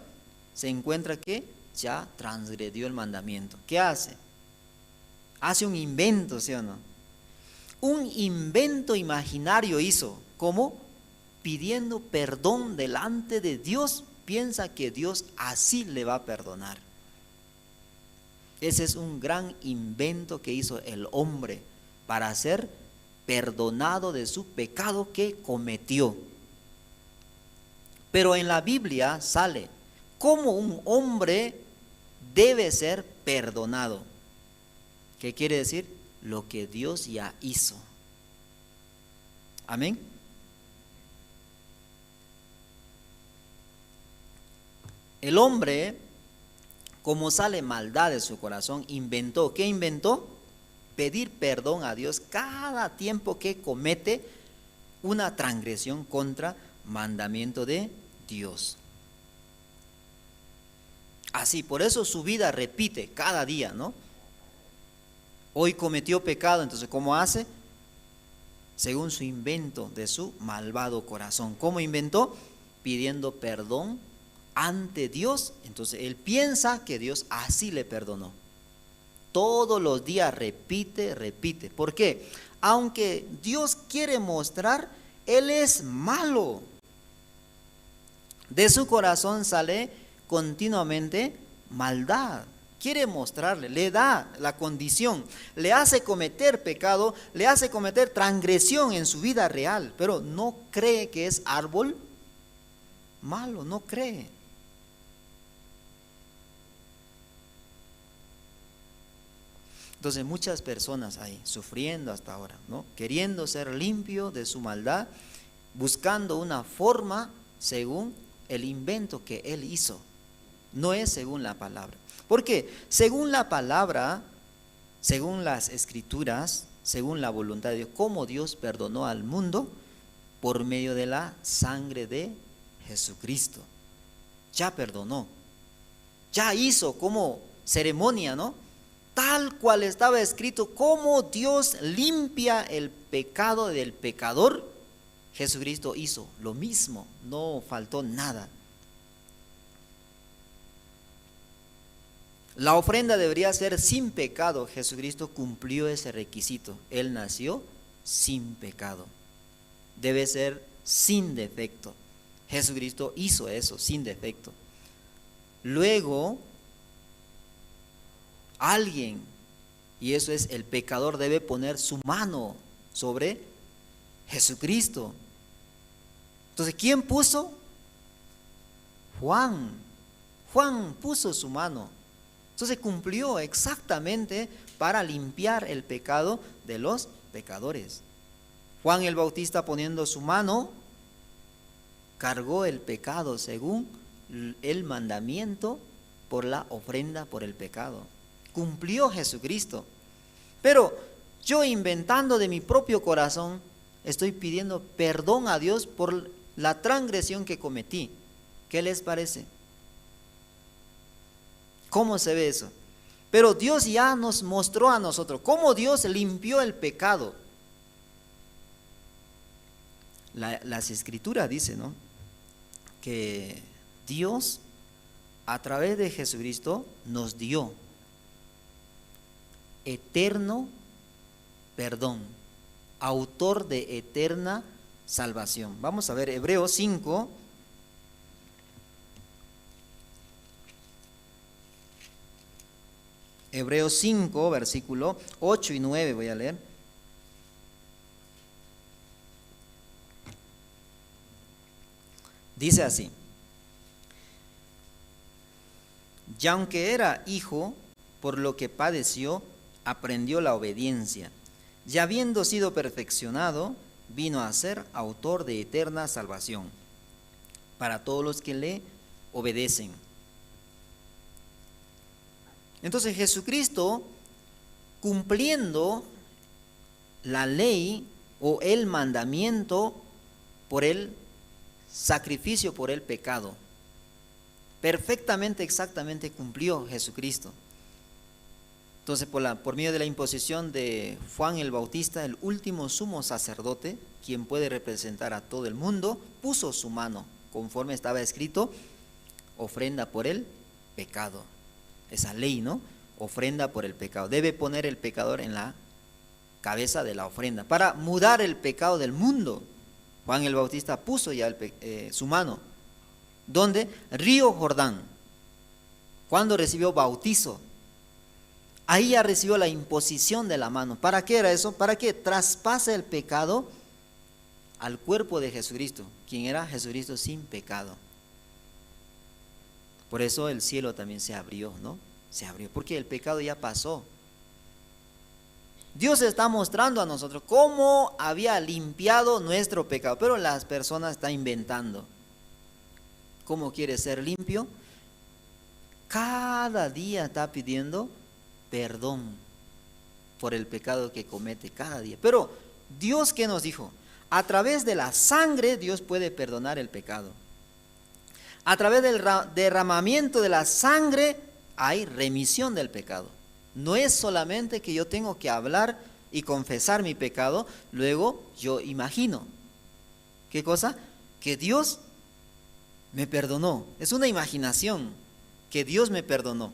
se encuentra que ya transgredió el mandamiento. ¿Qué hace? Hace un invento, ¿sí o no? Un invento imaginario hizo. ¿Cómo? Pidiendo perdón delante de Dios. Piensa que Dios así le va a perdonar. Ese es un gran invento que hizo el hombre para ser perdonado de su pecado que cometió. Pero en la Biblia sale cómo un hombre debe ser perdonado. ¿Qué quiere decir? Lo que Dios ya hizo. Amén. El hombre, como sale maldad de su corazón, inventó. ¿Qué inventó? Pedir perdón a Dios cada tiempo que comete una transgresión contra mandamiento de Dios. Así, por eso su vida repite cada día, ¿no? Hoy cometió pecado, entonces ¿cómo hace? Según su invento de su malvado corazón. ¿Cómo inventó? Pidiendo perdón ante Dios. Entonces él piensa que Dios así le perdonó. Todos los días repite. ¿Por qué? Aunque Dios quiere mostrar, Él es malo. De su corazón sale continuamente maldad. Quiere mostrarle, le da la condición, le hace cometer pecado, le hace cometer transgresión en su vida real, pero no cree que es árbol malo, no cree. Entonces muchas personas ahí sufriendo hasta ahora, ¿no? Queriendo ser limpio de su maldad, buscando una forma según el invento que él hizo, no es según la palabra. Porque según la palabra, según las escrituras, según la voluntad de Dios, cómo Dios perdonó al mundo por medio de la sangre de Jesucristo. Ya perdonó, ya hizo como ceremonia, ¿no? Tal cual estaba escrito, cómo Dios limpia el pecado del pecador, Jesucristo hizo lo mismo, no faltó nada. La ofrenda debería ser sin pecado. Jesucristo cumplió ese requisito. Él nació sin pecado. Debe ser sin defecto. Jesucristo hizo eso, sin defecto. Luego, alguien, y eso es el pecador, debe poner su mano sobre Jesucristo. Entonces, ¿quién puso? Juan. Juan puso su mano. Entonces cumplió exactamente para limpiar el pecado de los pecadores. Juan el Bautista, poniendo su mano, cargó el pecado según el mandamiento por la ofrenda por el pecado. Cumplió Jesucristo. Pero yo, inventando de mi propio corazón, estoy pidiendo perdón a Dios por la transgresión que cometí. ¿Qué les parece? ¿Cómo se ve eso? Pero Dios ya nos mostró a nosotros cómo Dios limpió el pecado. Las escrituras dicen, ¿no?, que Dios a través de Jesucristo nos dio eterno perdón, autor de eterna salvación. Vamos a ver Hebreos 5. Hebreos 5, versículo 8 y 9 voy a leer. Dice así: y aunque era hijo, por lo que padeció, aprendió la obediencia, y habiendo sido perfeccionado, vino a ser autor de eterna salvación para todos los que le obedecen. Entonces Jesucristo, cumpliendo la ley o el mandamiento, por él sacrificio por el pecado. Perfectamente, exactamente cumplió Jesucristo. Entonces, por medio de la imposición de Juan el Bautista, el último sumo sacerdote, quien puede representar a todo el mundo, puso su mano, conforme estaba escrito, ofrenda por el pecado. Esa ley, ¿no? Ofrenda por el pecado. Debe poner el pecador en la cabeza de la ofrenda, para mudar el pecado del mundo. Juan el Bautista puso ya su mano. ¿Dónde? Río Jordán. Cuando recibió bautizo, ahí ya recibió la imposición de la mano. ¿Para qué era eso? Para que traspase el pecado al cuerpo de Jesucristo, quien era Jesucristo sin pecado. Por eso el cielo también se abrió, ¿no? Se abrió, porque el pecado ya pasó. Dios está mostrando a nosotros cómo había limpiado nuestro pecado, pero las personas están inventando. ¿Cómo quiere ser limpio? Cada día está pidiendo perdón por el pecado que comete cada día. Pero Dios, ¿qué nos dijo? A través de la sangre Dios puede perdonar el pecado. A través del derramamiento de la sangre hay remisión del pecado. No es solamente que yo tengo que hablar y confesar mi pecado, luego yo imagino. ¿Qué cosa? Que Dios me perdonó. Es una imaginación, que Dios me perdonó.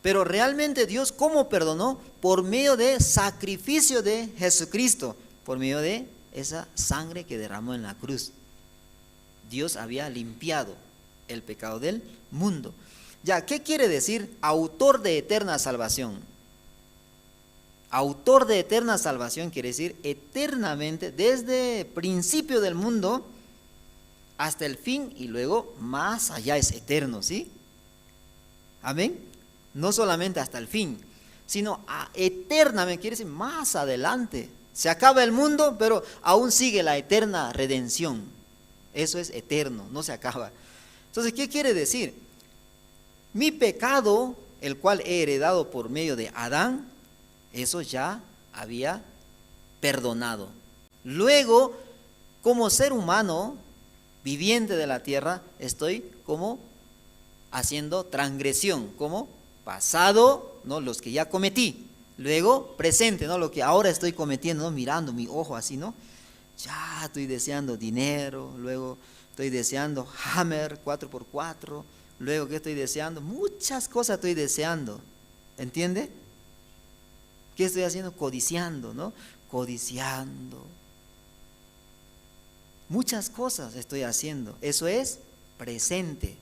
Pero realmente Dios, ¿cómo perdonó? Por medio de sacrificio de Jesucristo, por medio de esa sangre que derramó en la cruz. Dios había limpiado el pecado del mundo. Ya, ¿qué quiere decir autor de eterna salvación? Autor de eterna salvación quiere decir eternamente, desde el principio del mundo hasta el fin, y luego más allá es eterno, ¿sí? Amén. No solamente hasta el fin, sino eternamente, quiere decir más adelante. Se acaba el mundo, pero aún sigue la eterna redención. Eso es eterno, no se acaba. Entonces, ¿qué quiere decir? Mi pecado, el cual he heredado por medio de Adán, eso ya había perdonado. Luego, como ser humano viviente de la tierra, estoy como haciendo transgresión, como pasado, ¿no? Los que ya cometí. Luego, presente, ¿no? Lo que ahora estoy cometiendo, ¿no? Mirando mi ojo así, ¿no? Ya estoy deseando dinero, luego estoy deseando Hammer 4x4, luego ¿qué estoy deseando? Muchas cosas estoy deseando, ¿entiende? ¿Qué estoy haciendo? Codiciando, ¿no? Codiciando. Muchas cosas estoy haciendo, eso es presente.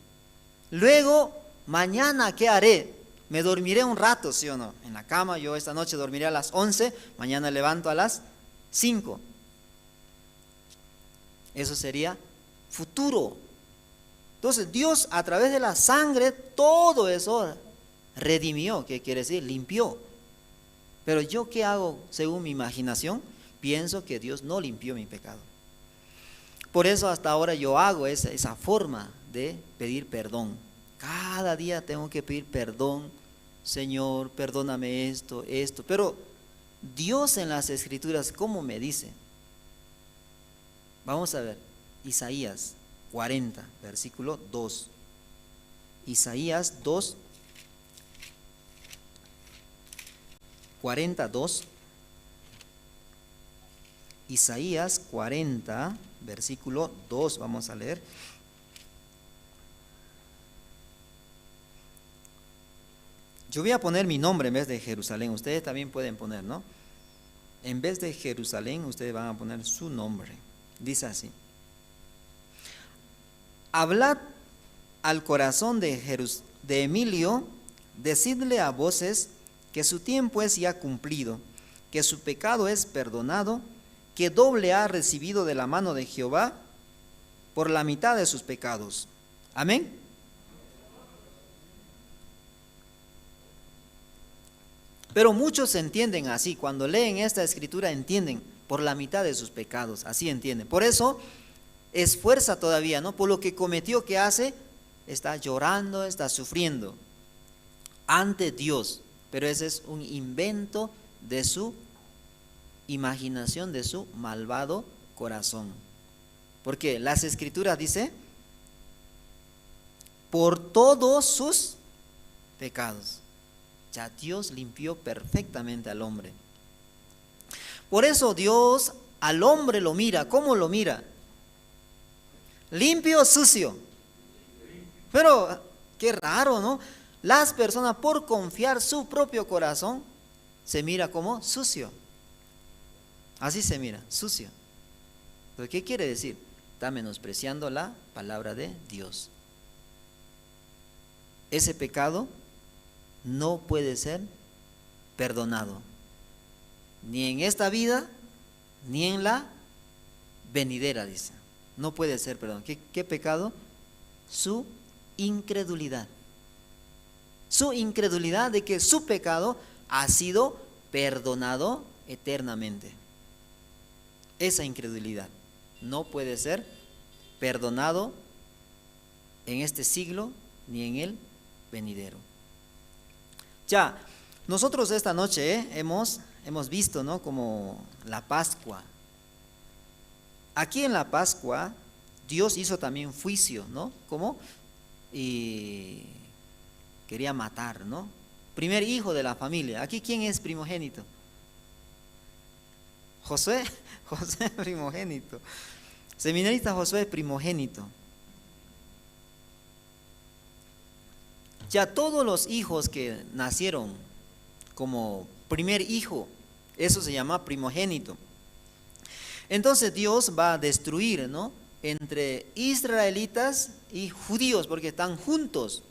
Luego, mañana, ¿qué haré? Me dormiré un rato, ¿sí o no? En la cama, yo esta noche dormiré a las 11, mañana levanto a las 5. Eso sería futuro. Entonces Dios a través de la sangre todo eso redimió, ¿qué quiere decir? Limpió. Pero yo, ¿qué hago según mi imaginación? Pienso que Dios no limpió mi pecado. Por eso hasta ahora yo hago esa forma de pedir perdón. Cada día tengo que pedir perdón. Señor, perdóname esto. Pero Dios en las Escrituras, ¿cómo me dice? Vamos a ver, Isaías 40, versículo 2. Isaías 2, 42. Isaías 40, versículo 2, vamos a leer. Yo voy a poner mi nombre en vez de Jerusalén, ustedes también pueden poner, ¿no? En vez de Jerusalén, ustedes van a poner su nombre. Dice así: hablad al corazón de Emilio, decidle a voces que su tiempo es ya cumplido, que su pecado es perdonado, que doble ha recibido de la mano de Jehová por la mitad de sus pecados. Amén. Pero muchos entienden así, cuando leen esta escritura entienden por la mitad de sus pecados, así entienden. Por eso esfuerza todavía, ¿no? Por lo que cometió, ¿qué hace? Está llorando, está sufriendo ante Dios, pero ese es un invento de su imaginación, de su malvado corazón. Porque las escrituras dice, por todos sus pecados. Ya Dios limpió perfectamente al hombre. Por eso Dios al hombre lo mira. ¿Cómo lo mira? ¿Limpio o sucio? Pero qué raro, ¿no? Las personas, por confiar su propio corazón, se mira como sucio. Así se mira, sucio. ¿Pero qué quiere decir? Está menospreciando la palabra de Dios. Ese pecado no puede ser perdonado, ni en esta vida, ni en la venidera, dice. No puede ser perdonado. ¿Qué pecado? Su incredulidad. Su incredulidad de que su pecado ha sido perdonado eternamente. Esa incredulidad no puede ser perdonado en este siglo ni en el venidero. Ya, nosotros esta noche hemos visto, ¿no?, como la Pascua. Aquí en la Pascua Dios hizo también juicio, ¿no? ¿Cómo? Y quería matar, ¿no? Primer hijo de la familia. Aquí, ¿quién es primogénito? Josué. Josué primogénito. Seminarista Josué primogénito. Ya todos los hijos que nacieron como primer hijo, eso se llama primogénito. Entonces Dios va a destruir, ¿no?, entre israelitas y judíos, porque están juntos.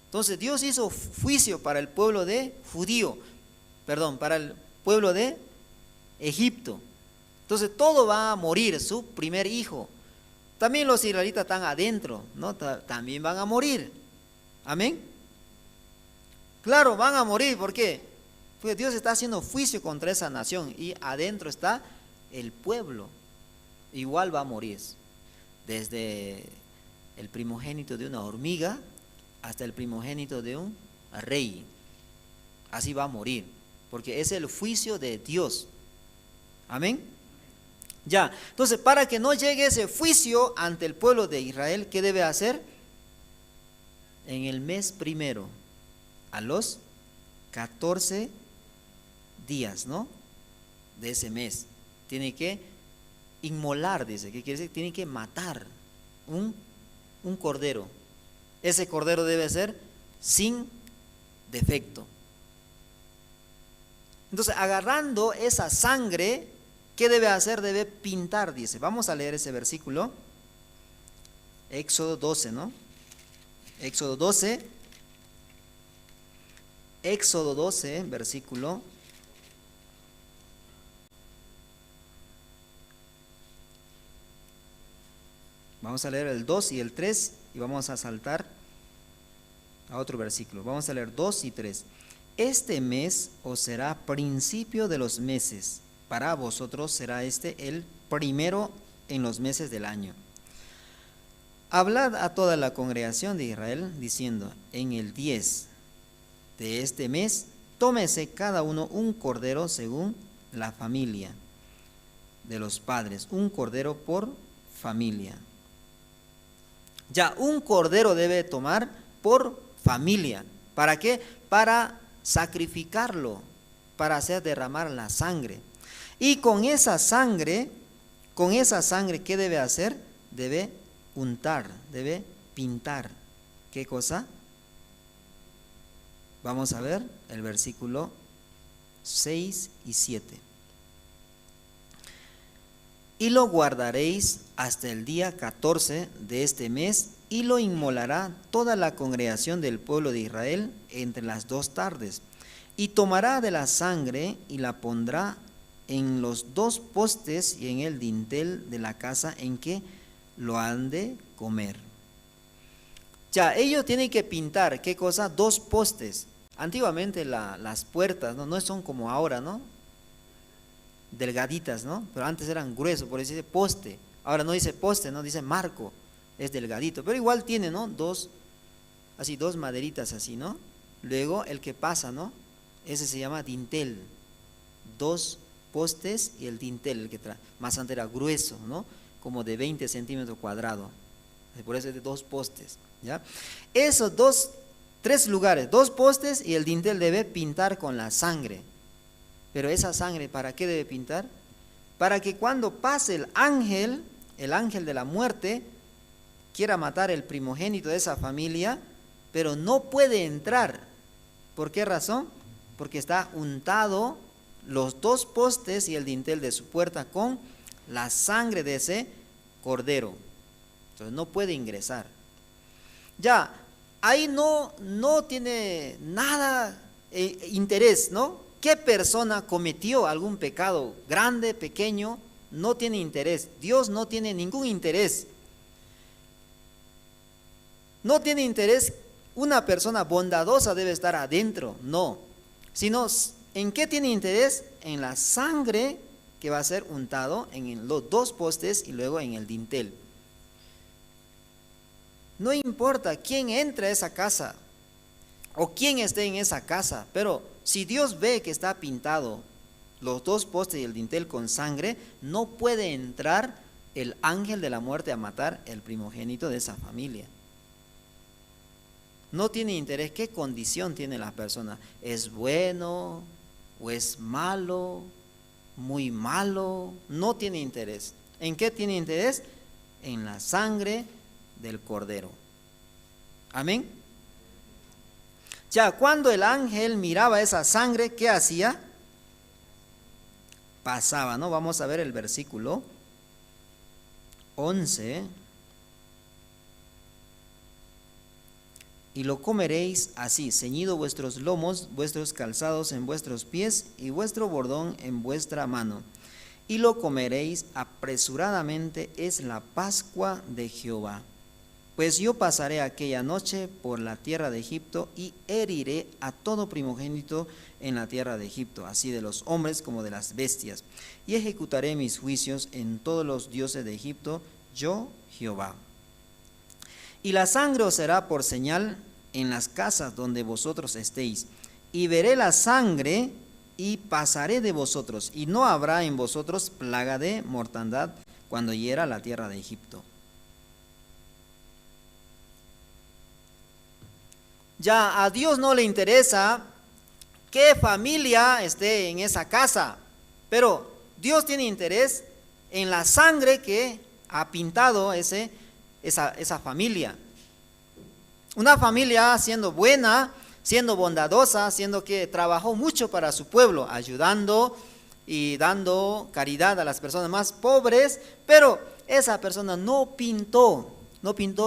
Entonces Dios hizo juicio para el pueblo de para el pueblo de Egipto. Entonces todo va a morir, su primer hijo. También los israelitas están adentro, ¿no? También van a morir. Amén. Claro, van a morir. ¿Por qué? Porque Dios está haciendo juicio contra esa nación y adentro está el pueblo. Igual va a morir. Desde el primogénito de una hormiga hasta el primogénito de un rey. Así va a morir. Porque es el juicio de Dios. Amén. Ya, entonces para que no llegue ese juicio ante el pueblo de Israel, ¿qué debe hacer? En el mes primero, a los 14 días, ¿no?, de ese mes, tiene que inmolar, dice. ¿Qué quiere decir? Tiene que matar un cordero. Ese cordero debe ser sin defecto. Entonces, agarrando esa sangre, ¿qué debe hacer? Debe pintar, dice. Vamos a leer ese versículo. Éxodo 12, ¿no? Éxodo 12, versículo. Vamos a leer el 2 y el 3 y vamos a saltar a otro versículo. Vamos a leer 2 y 3. Este mes os será principio de los meses. Para vosotros será este el primero en los meses del año. Hablad a toda la congregación de Israel, diciendo, en el 10 de este mes, tómese cada uno un cordero según la familia de los padres, un cordero por familia. Ya, un cordero debe tomar por familia. ¿Para qué? Para sacrificarlo, para hacer derramar la sangre. Y con esa sangre, ¿qué debe hacer? Debe untar, debe pintar. ¿Qué cosa? Vamos a ver el versículo 6 y 7. Y lo guardaréis hasta el día 14 de este mes, y lo inmolará toda la congregación del pueblo de Israel entre las 2 tardes. Y tomará de la sangre y la pondrá en los 2 postes y en el dintel de la casa en que lo han de comer. Ya, ellos tienen que pintar, ¿qué cosa? 2 postes. Antiguamente las puertas no son como ahora, ¿no? Delgaditas, ¿no? Pero antes eran gruesos, por eso dice poste. Ahora no dice poste, no dice marco, es delgadito. Pero igual tiene, ¿no? 2 maderitas así, ¿no? Luego el que pasa, ¿no? Ese se llama dintel. 2 postes y el dintel, el que trae. Más antes era grueso, ¿no? como de 20 centímetros cuadrados. Por eso es de 2 postes, ¿ya? Esos 3 lugares, 2 postes, y el dintel debe pintar con la sangre. Pero esa sangre, ¿para qué debe pintar? Para que cuando pase el ángel de la muerte, quiera matar el primogénito de esa familia, pero no puede entrar. ¿Por qué razón? Porque está untado los 2 postes y el dintel de su puerta con la sangre de ese cordero. Entonces no puede ingresar. Ya, ahí no tiene nada interés, ¿no? ¿Qué persona cometió algún pecado grande, pequeño? No tiene interés. Dios no tiene ningún interés. No tiene interés. Una persona bondadosa debe estar adentro, no. Sino, ¿en qué tiene interés? En la sangre que va a ser untado en los 2 postes y luego en el dintel. No importa quién entre a esa casa o quién esté en esa casa, pero si Dios ve que está pintado los 2 postes y el dintel con sangre, no puede entrar el ángel de la muerte a matar el primogénito de esa familia. No tiene interés qué condición tiene la persona. ¿Es bueno o es malo? ¿Muy malo? No tiene interés. ¿En qué tiene interés? En la sangre del cordero. Amén. Ya cuando el ángel miraba esa sangre, ¿qué hacía? Pasaba, ¿no? Vamos a ver el versículo 11. Y lo comeréis así, ceñido vuestros lomos, vuestros calzados en vuestros pies y vuestro bordón en vuestra mano. Y lo comeréis apresuradamente, es la Pascua de Jehová. Pues yo pasaré aquella noche por la tierra de Egipto y heriré a todo primogénito en la tierra de Egipto, así de los hombres como de las bestias. Y ejecutaré mis juicios en todos los dioses de Egipto, yo Jehová. Y la sangre os será por señal en las casas donde vosotros estéis. Y veré la sangre y pasaré de vosotros, y no habrá en vosotros plaga de mortandad cuando hiera la tierra de Egipto. Ya a Dios no le interesa qué familia esté en esa casa, pero Dios tiene interés en la sangre que ha pintado esa familia. Una familia siendo buena, siendo bondadosa, siendo que trabajó mucho para su pueblo, ayudando y dando caridad a las personas más pobres, pero esa persona no pintó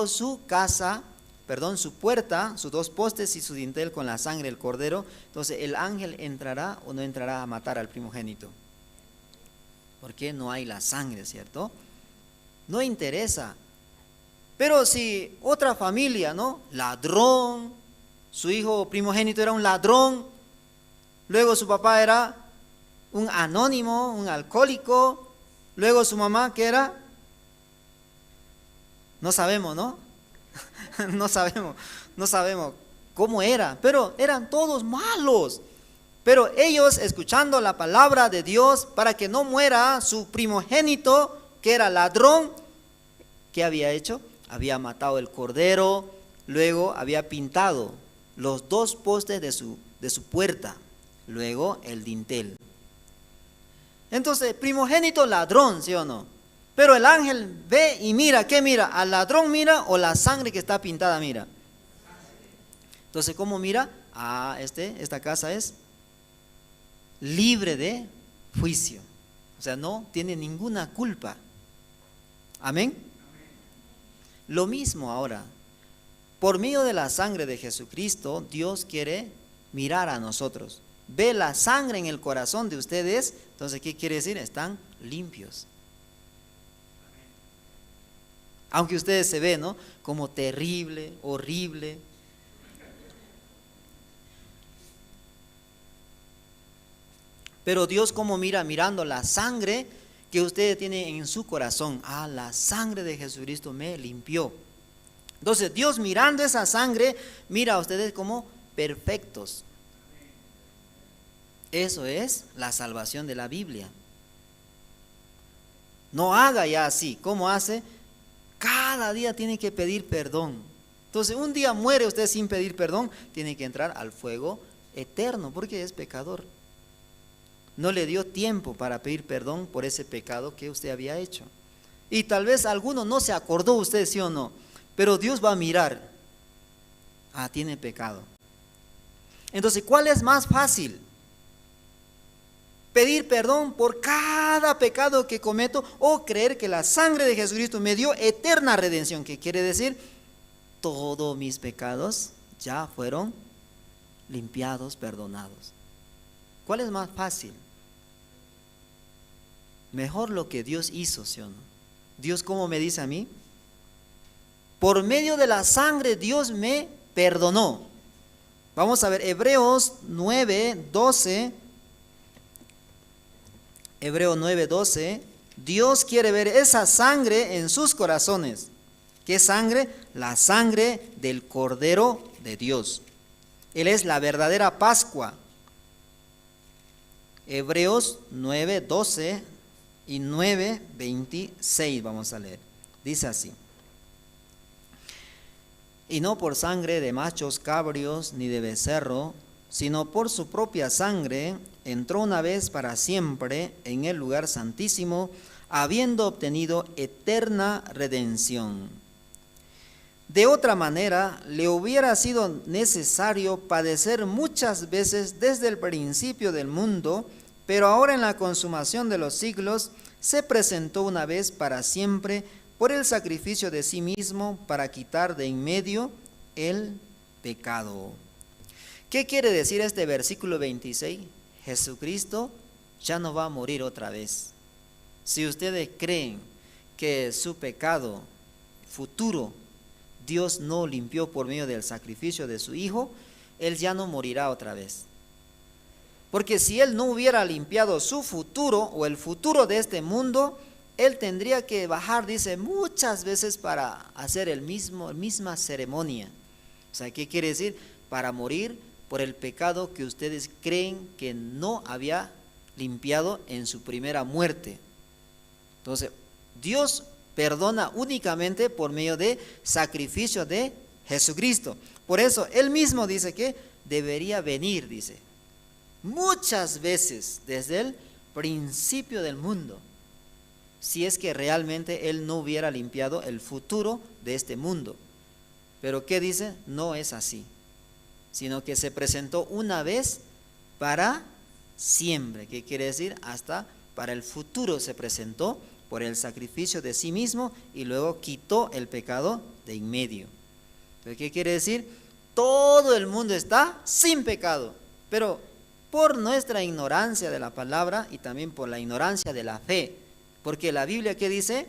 su casa, su puerta, sus 2 postes y su dintel con la sangre del cordero. Entonces el ángel entrará o no entrará a matar al primogénito, porque no hay la sangre, ¿cierto? No interesa. Pero si otra familia, ¿no? Ladrón, su hijo primogénito era un ladrón, luego su papá era un anónimo, un alcohólico, luego su mamá, ¿qué era? No sabemos, ¿no? No sabemos cómo era, pero eran todos malos. Pero ellos, escuchando la palabra de Dios para que no muera su primogénito, que era ladrón, ¿qué había hecho? Había matado el cordero, luego había pintado los 2 postes de su puerta, luego el dintel. Entonces, primogénito ladrón, ¿sí o no? Pero el ángel ve y mira, ¿qué mira? ¿Al ladrón mira o la sangre que está pintada mira? Entonces, ¿cómo mira? Esta casa es libre de juicio. O sea, no tiene ninguna culpa. Amén. Lo mismo ahora. Por medio de la sangre de Jesucristo, Dios quiere mirar a nosotros. Ve la sangre en el corazón de ustedes. Entonces, ¿qué quiere decir? Están limpios. Aunque ustedes se ven, ¿no? Como terrible, horrible. Pero Dios como mira, mirando la sangre que ustedes tienen en su corazón. La sangre de Jesucristo me limpió. Entonces Dios mirando esa sangre, mira a ustedes como perfectos. Eso es la salvación de la Biblia. No haga ya así. ¿Cómo hace? Cada día tiene que pedir perdón. Entonces, un día muere usted sin pedir perdón, tiene que entrar al fuego eterno, porque es pecador. No le dio tiempo para pedir perdón por ese pecado que usted había hecho. Y tal vez alguno no se acordó usted, sí o no, pero Dios va a mirar. Ah, tiene pecado. Entonces, ¿cuál es más fácil? ¿Pedir perdón por cada pecado que cometo o creer que la sangre de Jesucristo me dio eterna redención? ¿Qué quiere decir? Todos mis pecados ya fueron limpiados, perdonados. ¿Cuál es más fácil? Mejor lo que Dios hizo, ¿sí o no? Dios, ¿cómo me dice a mí? Por medio de la sangre Dios me perdonó. Vamos a ver Hebreos 9:12. Hebreos 9:12. Dios quiere ver esa sangre en sus corazones. ¿Qué sangre? La sangre del Cordero de Dios. Él es la verdadera Pascua. Hebreos 9:12 y 9:26 vamos a leer. Dice así: y no por sangre de machos cabrios ni de becerro, sino por su propia sangre, entró una vez para siempre en el lugar santísimo, habiendo obtenido eterna redención. De otra manera, le hubiera sido necesario padecer muchas veces desde el principio del mundo, pero ahora en la consumación de los siglos, se presentó una vez para siempre por el sacrificio de sí mismo para quitar de en medio el pecado. ¿Qué quiere decir este versículo 26? Jesucristo ya no va a morir otra vez. Si ustedes creen que su pecado futuro Dios no limpió por medio del sacrificio de su Hijo, Él ya no morirá otra vez. Porque si Él no hubiera limpiado su futuro o el futuro de este mundo, Él tendría que bajar, dice, muchas veces para hacer misma ceremonia. O sea, ¿qué quiere decir? Para morir por el pecado que ustedes creen que no había limpiado en su primera muerte. Entonces, Dios perdona únicamente por medio de sacrificio de Jesucristo. Por eso, Él mismo dice que debería venir, dice, muchas veces desde el principio del mundo, si es que realmente Él no hubiera limpiado el futuro de este mundo. Pero ¿qué dice? No es así, sino que se presentó una vez para siempre. ¿Qué quiere decir? Hasta para el futuro se presentó por el sacrificio de sí mismo y luego quitó el pecado de en medio. ¿Pero qué quiere decir? Todo el mundo está sin pecado, pero por nuestra ignorancia de la palabra y también por la ignorancia de la fe. Porque la Biblia, ¿qué dice?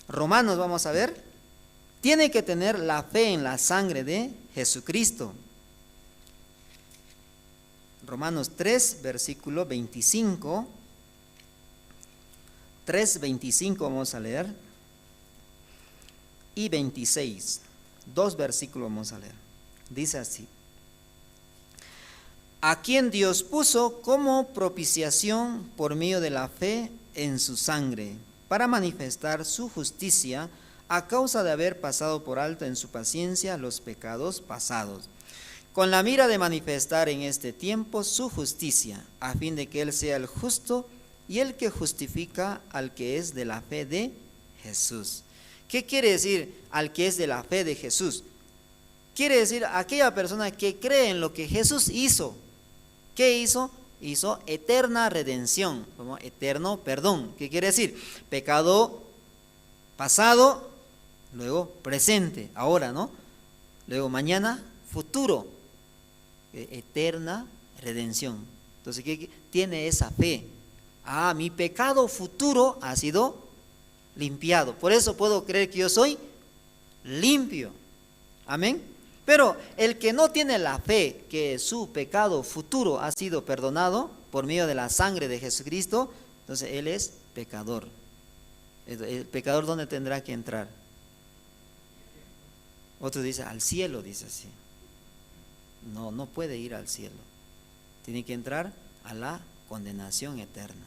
Romanos, vamos a ver, tiene que tener la fe en la sangre de Jesucristo. Romanos 3, versículo 25. 3:25 vamos a leer. Y 26. 2 versículos vamos a leer. Dice así: a quien Dios puso como propiciación por medio de la fe en su sangre, para manifestar su justicia a causa de haber pasado por alto en su paciencia los pecados pasados, con la mira de manifestar en este tiempo su justicia, a fin de que Él sea el justo y el que justifica al que es de la fe de Jesús. ¿Qué quiere decir al que es de la fe de Jesús? Quiere decir aquella persona que cree en lo que Jesús hizo. ¿Qué hizo? Hizo eterna redención, como eterno perdón. ¿Qué quiere decir? Pecado pasado, luego presente, ahora, ¿no? Luego mañana, futuro, eterna redención. Entonces, ¿qué tiene esa fe? Ah, mi pecado futuro ha sido limpiado. Por eso puedo creer que yo soy limpio. Amén. Pero el que no tiene la fe que su pecado futuro ha sido perdonado por medio de la sangre de Jesucristo, entonces él es pecador. ¿El pecador dónde tendrá que entrar? Otro dice, al cielo, dice así. No, no puede ir al cielo. Tiene que entrar a la condenación eterna.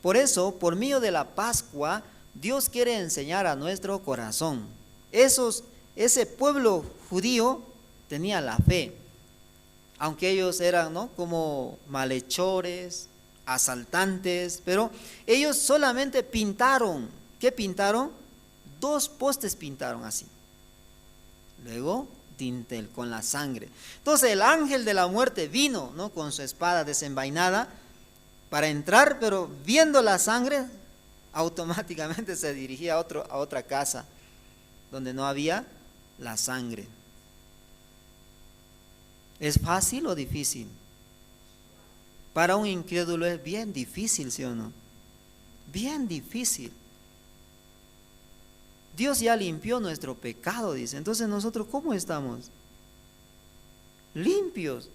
Por eso, por medio de la Pascua, Dios quiere enseñar a nuestro corazón. Ese pueblo judío tenía la fe, aunque ellos eran, ¿no?, como malhechores, asaltantes, pero ellos solamente pintaron. ¿Qué pintaron? 2 postes pintaron así. Luego dintel con la sangre. Entonces el ángel de la muerte vino, ¿no?, con su espada desenvainada para entrar, pero viendo la sangre automáticamente se dirigía a otra casa donde no había la sangre. ¿Es fácil o difícil? Para un incrédulo es bien difícil, ¿sí o no? Bien difícil. Dios ya limpió nuestro pecado, dice. Entonces nosotros, ¿cómo estamos? Limpios.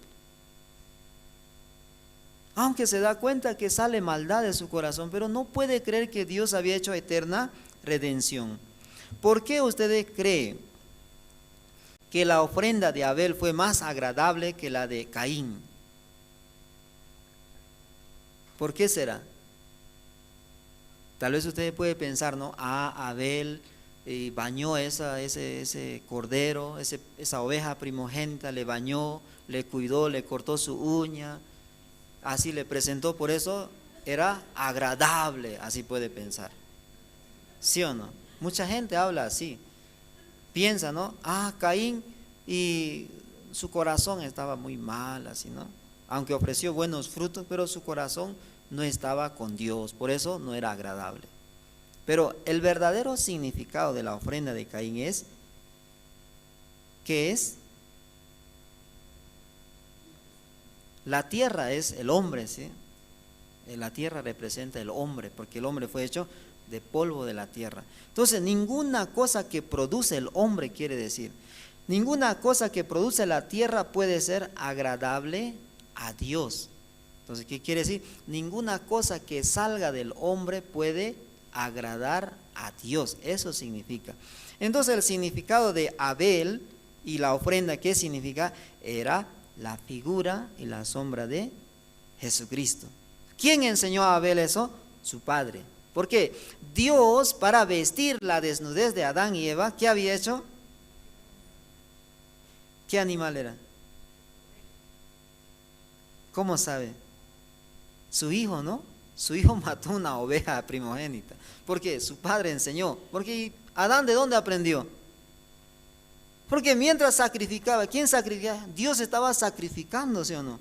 Aunque se da cuenta que sale maldad de su corazón, pero no puede creer que Dios había hecho eterna redención. ¿Por qué usted cree que la ofrenda de Abel fue más agradable que la de Caín? ¿Por qué será? Tal vez usted puede pensar, ¿no? Abel bañó ese cordero, esa oveja primogénita, le bañó, le cuidó, le cortó su uña, así le presentó, por eso era agradable, así puede pensar. ¿Sí o no? Mucha gente habla así, piensa, ¿no? Caín, y su corazón estaba muy mal, así, ¿no? Aunque ofreció buenos frutos, pero su corazón no estaba con Dios, por eso no era agradable. Pero el verdadero significado de la ofrenda de Caín es, ¿qué es? La tierra es el hombre, ¿sí? La tierra representa el hombre, porque el hombre fue hecho de polvo de la tierra. Entonces, ninguna cosa que produce el hombre, quiere decir, ninguna cosa que produce la tierra puede ser agradable a Dios. Entonces, ¿qué quiere decir? Ninguna cosa que salga del hombre puede agradar a Dios. Eso significa. Entonces, el significado de Abel y la ofrenda, ¿qué significa? Era la figura y la sombra de Jesucristo. ¿Quién enseñó a Abel eso? Su padre. ¿Por qué? Dios, para vestir la desnudez de Adán y Eva, ¿qué había hecho? ¿Qué animal era? ¿Cómo sabe? Su hijo, ¿no? Su hijo mató una oveja primogénita. ¿Por qué? Su padre enseñó. Porque Adán, ¿de dónde aprendió? Porque mientras sacrificaba, ¿quién sacrificaba? Dios estaba sacrificando, ¿sí o no?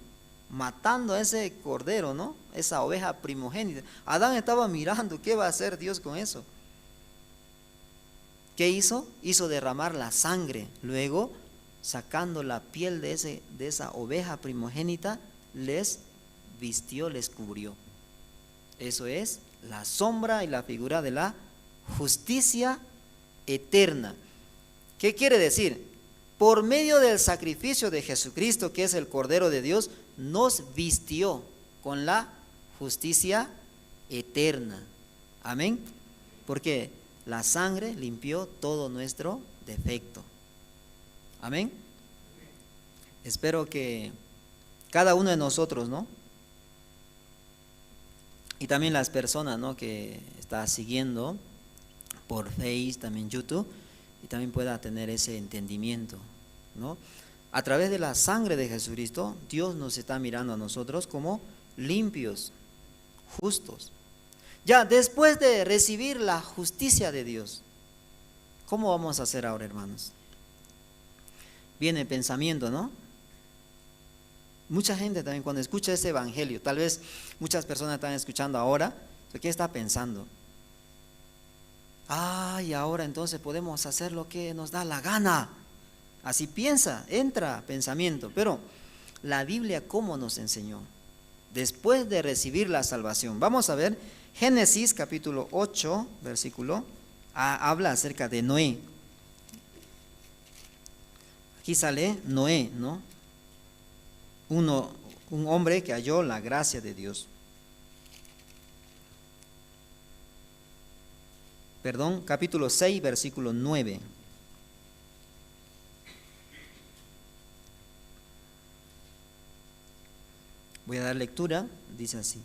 Matando a ese cordero, ¿no? Esa oveja primogénita. Adán estaba mirando, ¿qué va a hacer Dios con eso? ¿Qué hizo? Hizo derramar la sangre. Luego, sacando la piel de esa oveja primogénita, les vistió, les cubrió. Eso es la sombra y la figura de la justicia eterna. ¿Qué quiere decir? Por medio del sacrificio de Jesucristo, que es el Cordero de Dios, nos vistió con la justicia eterna. Amén. Porque la sangre limpió todo nuestro defecto. Amén. Espero que cada uno de nosotros, ¿no? Y también las personas, ¿no?, que está siguiendo por Face, también YouTube, y también pueda tener ese entendimiento, ¿no? A través de la sangre de Jesucristo, Dios nos está mirando a nosotros como limpios, justos. Ya después de recibir la justicia de Dios, ¿cómo vamos a hacer ahora, hermanos? Viene el pensamiento, ¿no? Mucha gente también cuando escucha ese evangelio, tal vez muchas personas están escuchando ahora, ¿qué está pensando? Y ahora entonces podemos hacer lo que nos da la gana. Así piensa, entra pensamiento. Pero la Biblia, ¿cómo nos enseñó? Después de recibir la salvación. Vamos a ver, Génesis capítulo 8, versículo, habla acerca de Noé. Aquí sale Noé, ¿no? Un hombre que halló la gracia de Dios. Perdón, capítulo 6, versículo 9. Voy a dar lectura, dice así.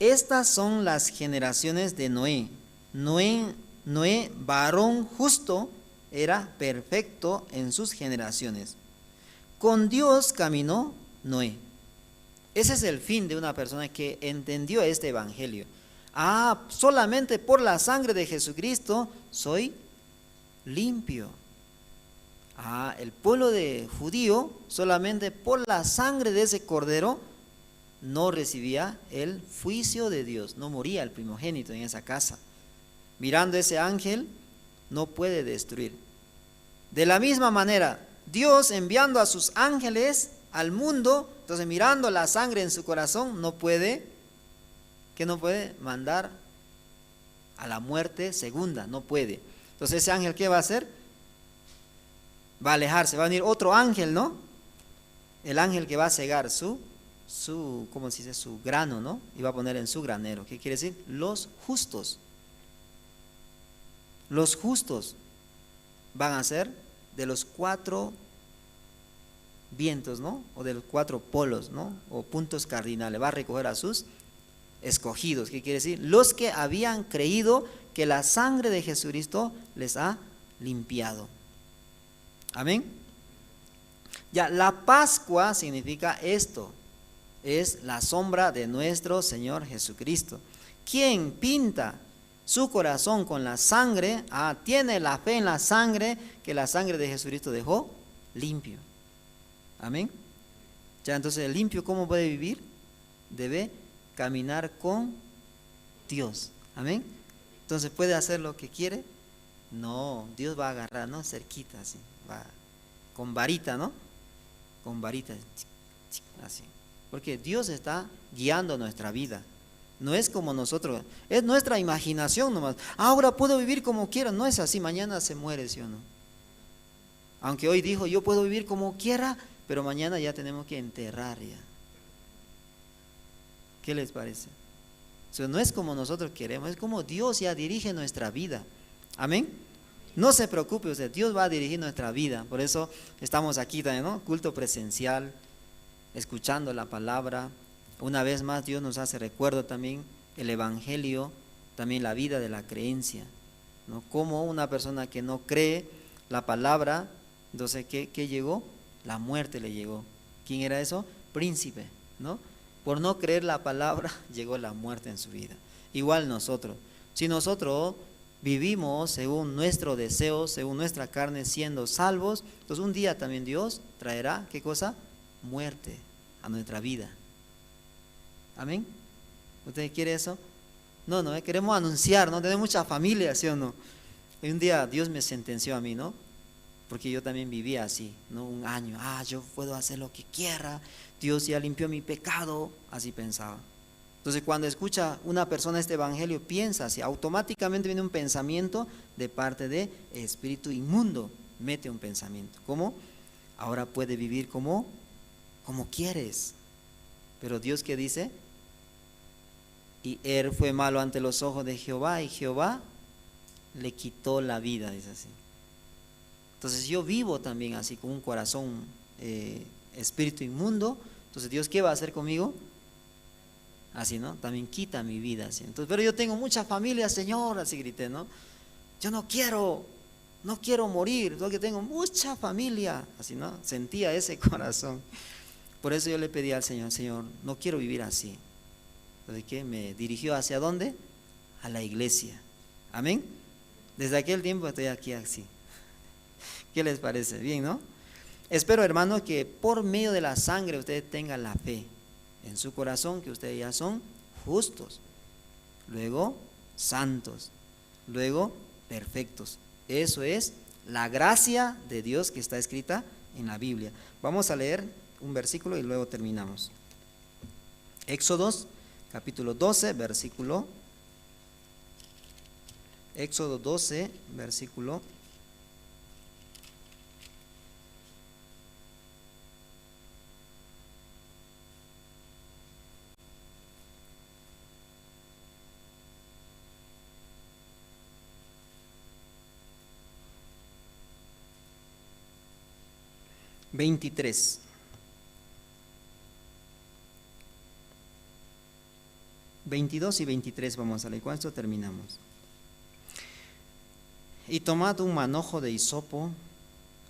estas son las generaciones de Noé. Noé, varón justo, era perfecto en sus generaciones. Con Dios caminó Noé. Ese es el fin de una persona que entendió este evangelio. Solamente por la sangre de Jesucristo soy limpio. El pueblo de judío, solamente por la sangre de ese cordero, no recibía el juicio de Dios, no moría el primogénito en esa casa. Mirando ese ángel, no puede destruir. De la misma manera, Dios enviando a sus ángeles al mundo, entonces mirando la sangre en su corazón, no puede mandar a la muerte segunda, no puede. Entonces ese ángel, ¿qué va a hacer? Va a alejarse, va a venir otro ángel, ¿no? El ángel que va a cegar su ¿cómo se dice? Su grano, ¿no? Y va a poner en su granero. ¿Qué quiere decir? Los justos. Los justos van a ser de los 4 vientos, ¿no? O de los 4 polos, ¿no? O puntos cardinales. Va a recoger a sus escogidos. ¿Qué quiere decir? Los que habían creído que la sangre de Jesucristo les ha limpiado. Amén. Ya, la Pascua significa esto. Es la sombra de nuestro Señor Jesucristo. Quien pinta su corazón con la sangre, tiene la fe en la sangre que la sangre de Jesucristo dejó limpio. Amén. Ya, entonces el limpio, ¿cómo puede vivir? Debe caminar con Dios. Amén. Entonces, ¿puede hacer lo que quiere? No, Dios va a agarrar, ¿no? Cerquita, así, va con varita, ¿no? Con varita, así. Porque Dios está guiando nuestra vida. No es como nosotros, es nuestra imaginación nomás. Ahora puedo vivir como quiera. No es así, mañana se muere, ¿sí o no? Aunque hoy dijo, yo puedo vivir como quiera, pero mañana ya tenemos que enterrar ya. ¿Qué les parece? O sea, no es como nosotros queremos, es como Dios ya dirige nuestra vida. Amén. No se preocupe, o sea, Dios va a dirigir nuestra vida. Por eso estamos aquí también, ¿no? Culto presencial, escuchando la palabra. Una vez más Dios nos hace recuerdo también el evangelio, también la vida de la creencia, ¿no? Como una persona que no cree la palabra, entonces ¿qué llegó? La muerte le llegó. ¿Quién era eso? Príncipe, ¿no? Por no creer la palabra llegó la muerte en su vida. Igual nosotros, si nosotros vivimos según nuestro deseo, según nuestra carne, siendo salvos, entonces un día también Dios traerá, ¿qué cosa? Muerte a nuestra vida. Amén. ¿Usted quiere eso? No, queremos anunciar, ¿no? Tenemos mucha familia, ¿sí o no? Y un día Dios me sentenció a mí, ¿no? Porque yo también vivía así, ¿no? Un año, yo puedo hacer lo que quiera, Dios ya limpió mi pecado, así pensaba. Entonces cuando escucha una persona este evangelio, piensa así, automáticamente viene un pensamiento de parte de espíritu inmundo, mete un pensamiento. ¿Cómo? Ahora puede vivir como quieres. Pero Dios, ¿qué dice? Y él fue malo ante los ojos de Jehová, y Jehová le quitó la vida, dice así. Entonces yo vivo también así, con un corazón espíritu inmundo. Entonces Dios, ¿qué va a hacer conmigo? Así, ¿no? También quita mi vida, así. Entonces, pero yo tengo mucha familia, Señor, así grité, ¿no? Yo no quiero morir, porque tengo mucha familia, así, ¿no? Sentía ese corazón. Por eso yo le pedí al Señor, Señor, no quiero vivir así. Entonces, ¿qué? Me dirigió ¿hacia dónde? A la iglesia. Amén. Desde aquel tiempo estoy aquí así. ¿Qué les parece? Bien, ¿no? Espero, hermanos, que por medio de la sangre ustedes tengan la fe en su corazón, que ustedes ya son justos, luego santos, luego perfectos. Eso es la gracia de Dios que está escrita en la Biblia. Vamos a leer un versículo y luego terminamos. Éxodo capítulo 12, versículo. Éxodo 12, versículo 23. 22 y 23 vamos a leer, con esto terminamos. Y tomad un manojo de hisopo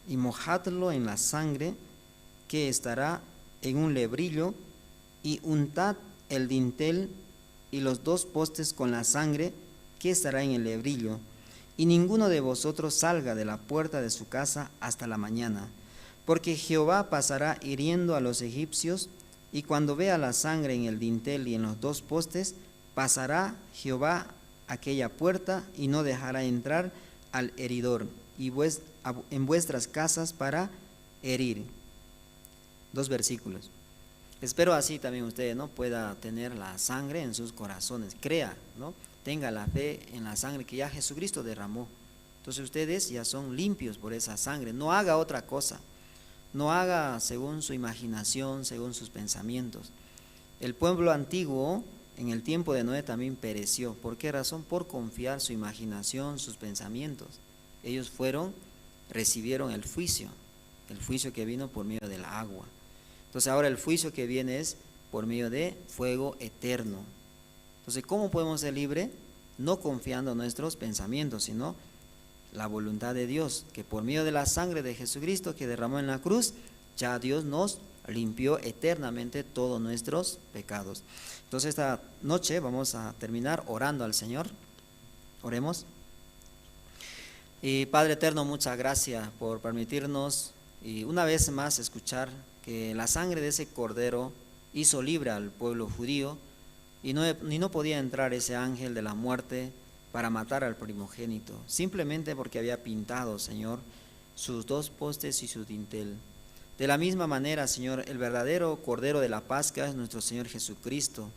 y mojadlo en la sangre que estará en un lebrillo, y untad el dintel y los 2 postes con la sangre que estará en el lebrillo, y ninguno de vosotros salga de la puerta de su casa hasta la mañana, porque Jehová pasará hiriendo a los egipcios, y cuando vea la sangre en el dintel y en los 2 postes, pasará Jehová aquella puerta y no dejará entrar al heridor y en vuestras casas para herir. 2 versículos. Espero así también ustedes, ¿no?, pueda tener la sangre en sus corazones. Crea, ¿no?, tenga la fe en la sangre que ya Jesucristo derramó. Entonces ustedes ya son limpios por esa sangre. No haga otra cosa. No haga según su imaginación, según sus pensamientos. El pueblo antiguo en el tiempo de Noé también pereció. ¿Por qué razón? Por confiar su imaginación, sus pensamientos. Ellos recibieron el juicio que vino por medio del agua. Entonces ahora el juicio que viene es por medio de fuego eterno. Entonces, ¿cómo podemos ser libres? No confiando en nuestros pensamientos, sino la voluntad de Dios, que por medio de la sangre de Jesucristo que derramó en la cruz, ya Dios nos limpió eternamente todos nuestros pecados. Entonces esta noche vamos a terminar orando al Señor. Oremos. Y Padre eterno, muchas gracias por permitirnos y una vez más escuchar que la sangre de ese cordero hizo libre al pueblo judío, y no podía entrar ese ángel de la muerte para matar al primogénito, simplemente porque había pintado, Señor, sus 2 postes y su dintel. De la misma manera, Señor, el verdadero Cordero de la Pascua es nuestro Señor Jesucristo.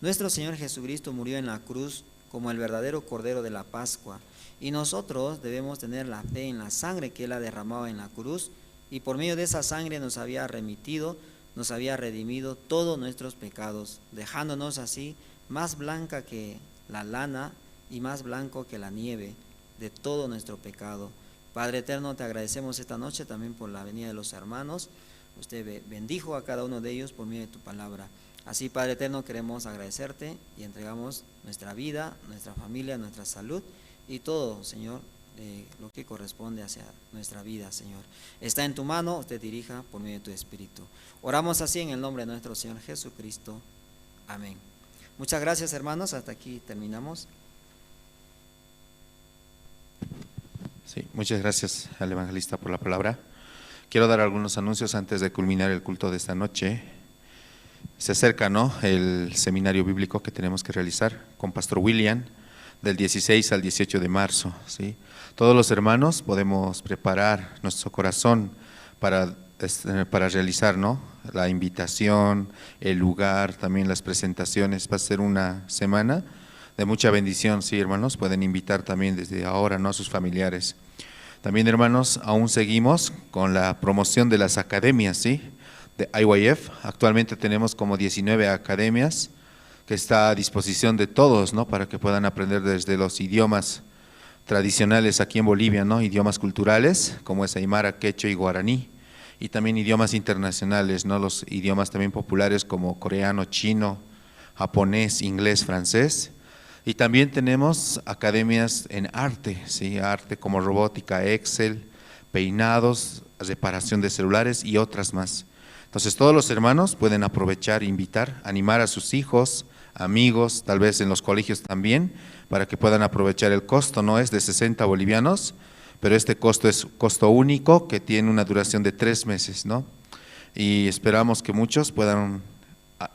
Nuestro Señor Jesucristo murió en la cruz como el verdadero Cordero de la Pascua, y nosotros debemos tener la fe en la sangre que Él ha derramado en la cruz, y por medio de esa sangre nos había remitido, nos había redimido todos nuestros pecados, dejándonos así más blanca que la lana y más blanco que la nieve de todo nuestro pecado. Padre eterno, te agradecemos esta noche también por la venida de los hermanos. Usted bendijo a cada uno de ellos por medio de tu palabra. Así, Padre eterno, queremos agradecerte y entregamos nuestra vida, nuestra familia, nuestra salud y todo, Señor, lo que corresponde hacia nuestra vida, Señor. Está en tu mano, usted dirija por medio de tu Espíritu. Oramos así en el nombre de nuestro Señor Jesucristo. Amén. Muchas gracias, hermanos. Hasta aquí terminamos. Sí, muchas gracias al evangelista por la palabra. Quiero dar algunos anuncios antes de culminar el culto de esta noche. Se acerca, ¿no?, el seminario bíblico que tenemos que realizar con Pastor William del 16 al 18 de marzo, ¿sí? Todos los hermanos podemos preparar nuestro corazón para realizar, ¿no?, la invitación, el lugar, también las presentaciones. Va a ser una semana de mucha bendición, sí, hermanos, pueden invitar también desde ahora, ¿no?, a sus familiares. También, hermanos, aún seguimos con la promoción de las academias, ¿sí?, de IYF. Actualmente tenemos como 19 academias que está a disposición de todos, ¿no?, para que puedan aprender desde los idiomas tradicionales aquí en Bolivia, ¿no?, idiomas culturales como es aymara, quechua y guaraní, y también idiomas internacionales, ¿no?, los idiomas también populares como coreano, chino, japonés, inglés, francés. Y también tenemos academias en arte, ¿sí?, arte como robótica, Excel, peinados, reparación de celulares y otras más. Entonces todos los hermanos pueden aprovechar, invitar, animar a sus hijos, amigos, tal vez en los colegios también, para que puedan aprovechar el costo. No es de 60 bolivianos, pero este costo es costo único que tiene una duración de 3 meses, ¿no? Y esperamos que muchos puedan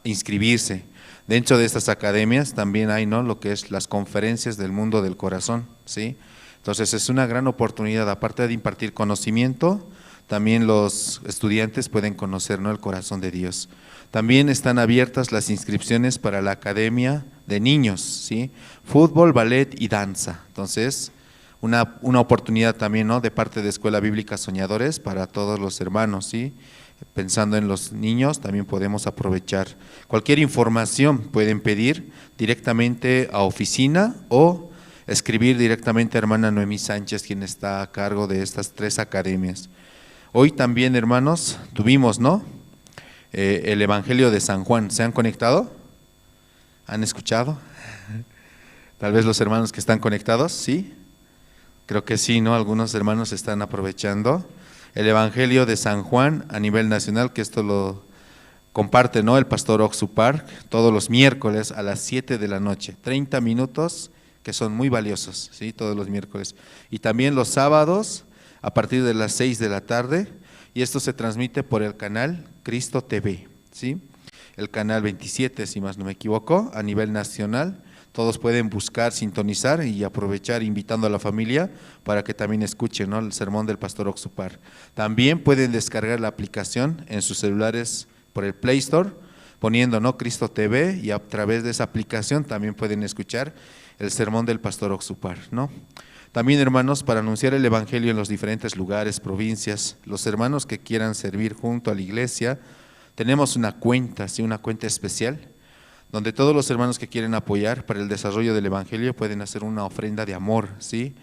inscribirse. Dentro de estas academias también hay, ¿no?, lo que es las conferencias del mundo del corazón, ¿sí? Entonces es una gran oportunidad, aparte de impartir conocimiento, también los estudiantes pueden conocer, ¿no?, el corazón de Dios. También están abiertas las inscripciones para la academia de niños, ¿sí?, fútbol, ballet y danza. Entonces, una oportunidad también, ¿no?, de parte de Escuela Bíblica Soñadores para todos los hermanos, ¿sí? Pensando en los niños, también podemos aprovechar. Cualquier información pueden pedir directamente a oficina o escribir directamente a hermana Noemí Sánchez, quien está a cargo de estas 3 academias. Hoy también, hermanos, tuvimos, ¿no?, el Evangelio de San Juan. ¿Se han conectado? ¿Han escuchado? Tal vez los hermanos que están conectados, ¿sí? Creo que sí, ¿no? Algunos hermanos están aprovechando el Evangelio de San Juan a nivel nacional, que esto lo comparte, ¿no?, el pastor Oxupar todos los miércoles a las 7 de la noche, 30 minutos que son muy valiosos, ¿sí? Todos los miércoles. Y también los sábados a partir de las 6 de la tarde, y esto se transmite por el canal Cristo TV, ¿sí? El canal 27, si más no me equivoco, a nivel nacional. Todos pueden buscar, sintonizar y aprovechar invitando a la familia para que también escuchen, ¿no?, el sermón del pastor Oxupar. También pueden descargar la aplicación en sus celulares por el Play Store, poniendo, ¿no?, Cristo TV, y a través de esa aplicación también pueden escuchar el sermón del pastor Oxupar, ¿no? También, hermanos, para anunciar el Evangelio en los diferentes lugares, provincias, los hermanos que quieran servir junto a la iglesia, tenemos una cuenta, ¿sí?, una cuenta especial, donde todos los hermanos que quieren apoyar para el desarrollo del Evangelio pueden hacer una ofrenda de amor, ¿sí?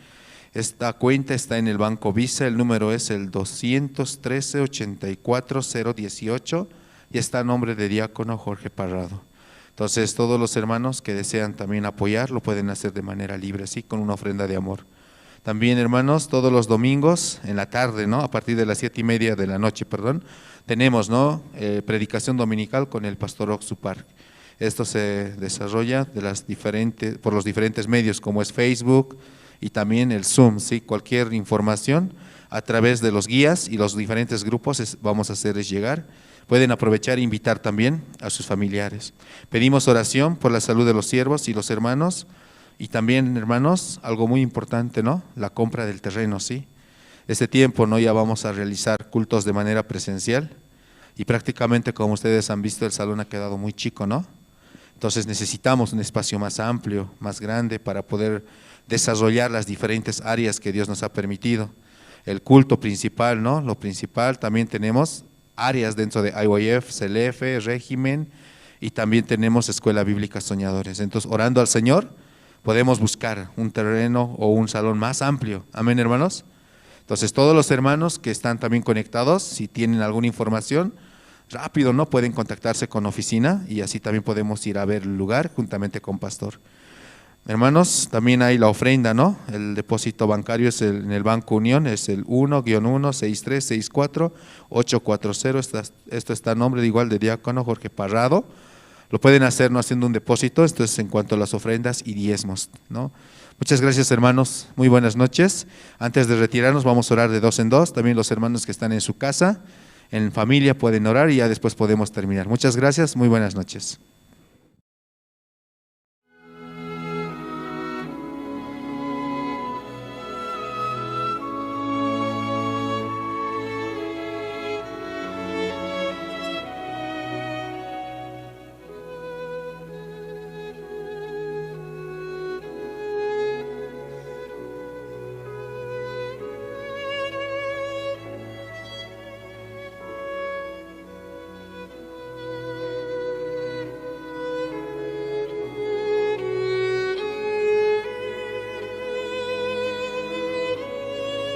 Esta cuenta está en el Banco Visa, el número es el 213-84-018 y está a nombre de diácono Jorge Parrado. Entonces, todos los hermanos que desean también apoyar lo pueden hacer de manera libre, ¿sí?, con una ofrenda de amor. También, hermanos, todos los domingos en la tarde, ¿no?, a partir de las 7:30 de la noche, tenemos, ¿no?, predicación dominical con el pastor Oxupar. Esto se desarrolla por los diferentes medios como es Facebook y también el Zoom, ¿sí? Cualquier información a través de los guías y los diferentes grupos vamos a hacerles llegar. Pueden aprovechar e invitar también a sus familiares. Pedimos oración por la salud de los siervos y los hermanos, y también, hermanos, algo muy importante, ¿no?, la compra del terreno, ¿sí? Este tiempo, ¿no?, ya vamos a realizar cultos de manera presencial y prácticamente, como ustedes han visto, el salón ha quedado muy chico, ¿no? Entonces necesitamos un espacio más amplio, más grande para poder desarrollar las diferentes áreas que Dios nos ha permitido. El culto principal, ¿no?, lo principal, también tenemos áreas dentro de IYF, CELEF, régimen, y también tenemos Escuela Bíblica Soñadores. Entonces, orando al Señor, podemos buscar un terreno o un salón más amplio. Amén, hermanos. Entonces, todos los hermanos que están también conectados, si tienen alguna información, rápido, ¿no?, pueden contactarse con oficina y así también podemos ir a ver el lugar juntamente con pastor. Hermanos, también hay la ofrenda, ¿no? El depósito bancario es en el Banco Unión, es el 1-1-6364-840. Esto está a nombre de igual de diácono Jorge Parrado. Lo pueden hacer, ¿no?, haciendo un depósito. Esto es en cuanto a las ofrendas y diezmos, ¿no? Muchas gracias, hermanos. Muy buenas noches. Antes de retirarnos vamos a orar de 2 en 2. También los hermanos que están en su casa, en familia, pueden orar y ya después podemos terminar. Muchas gracias, muy buenas noches.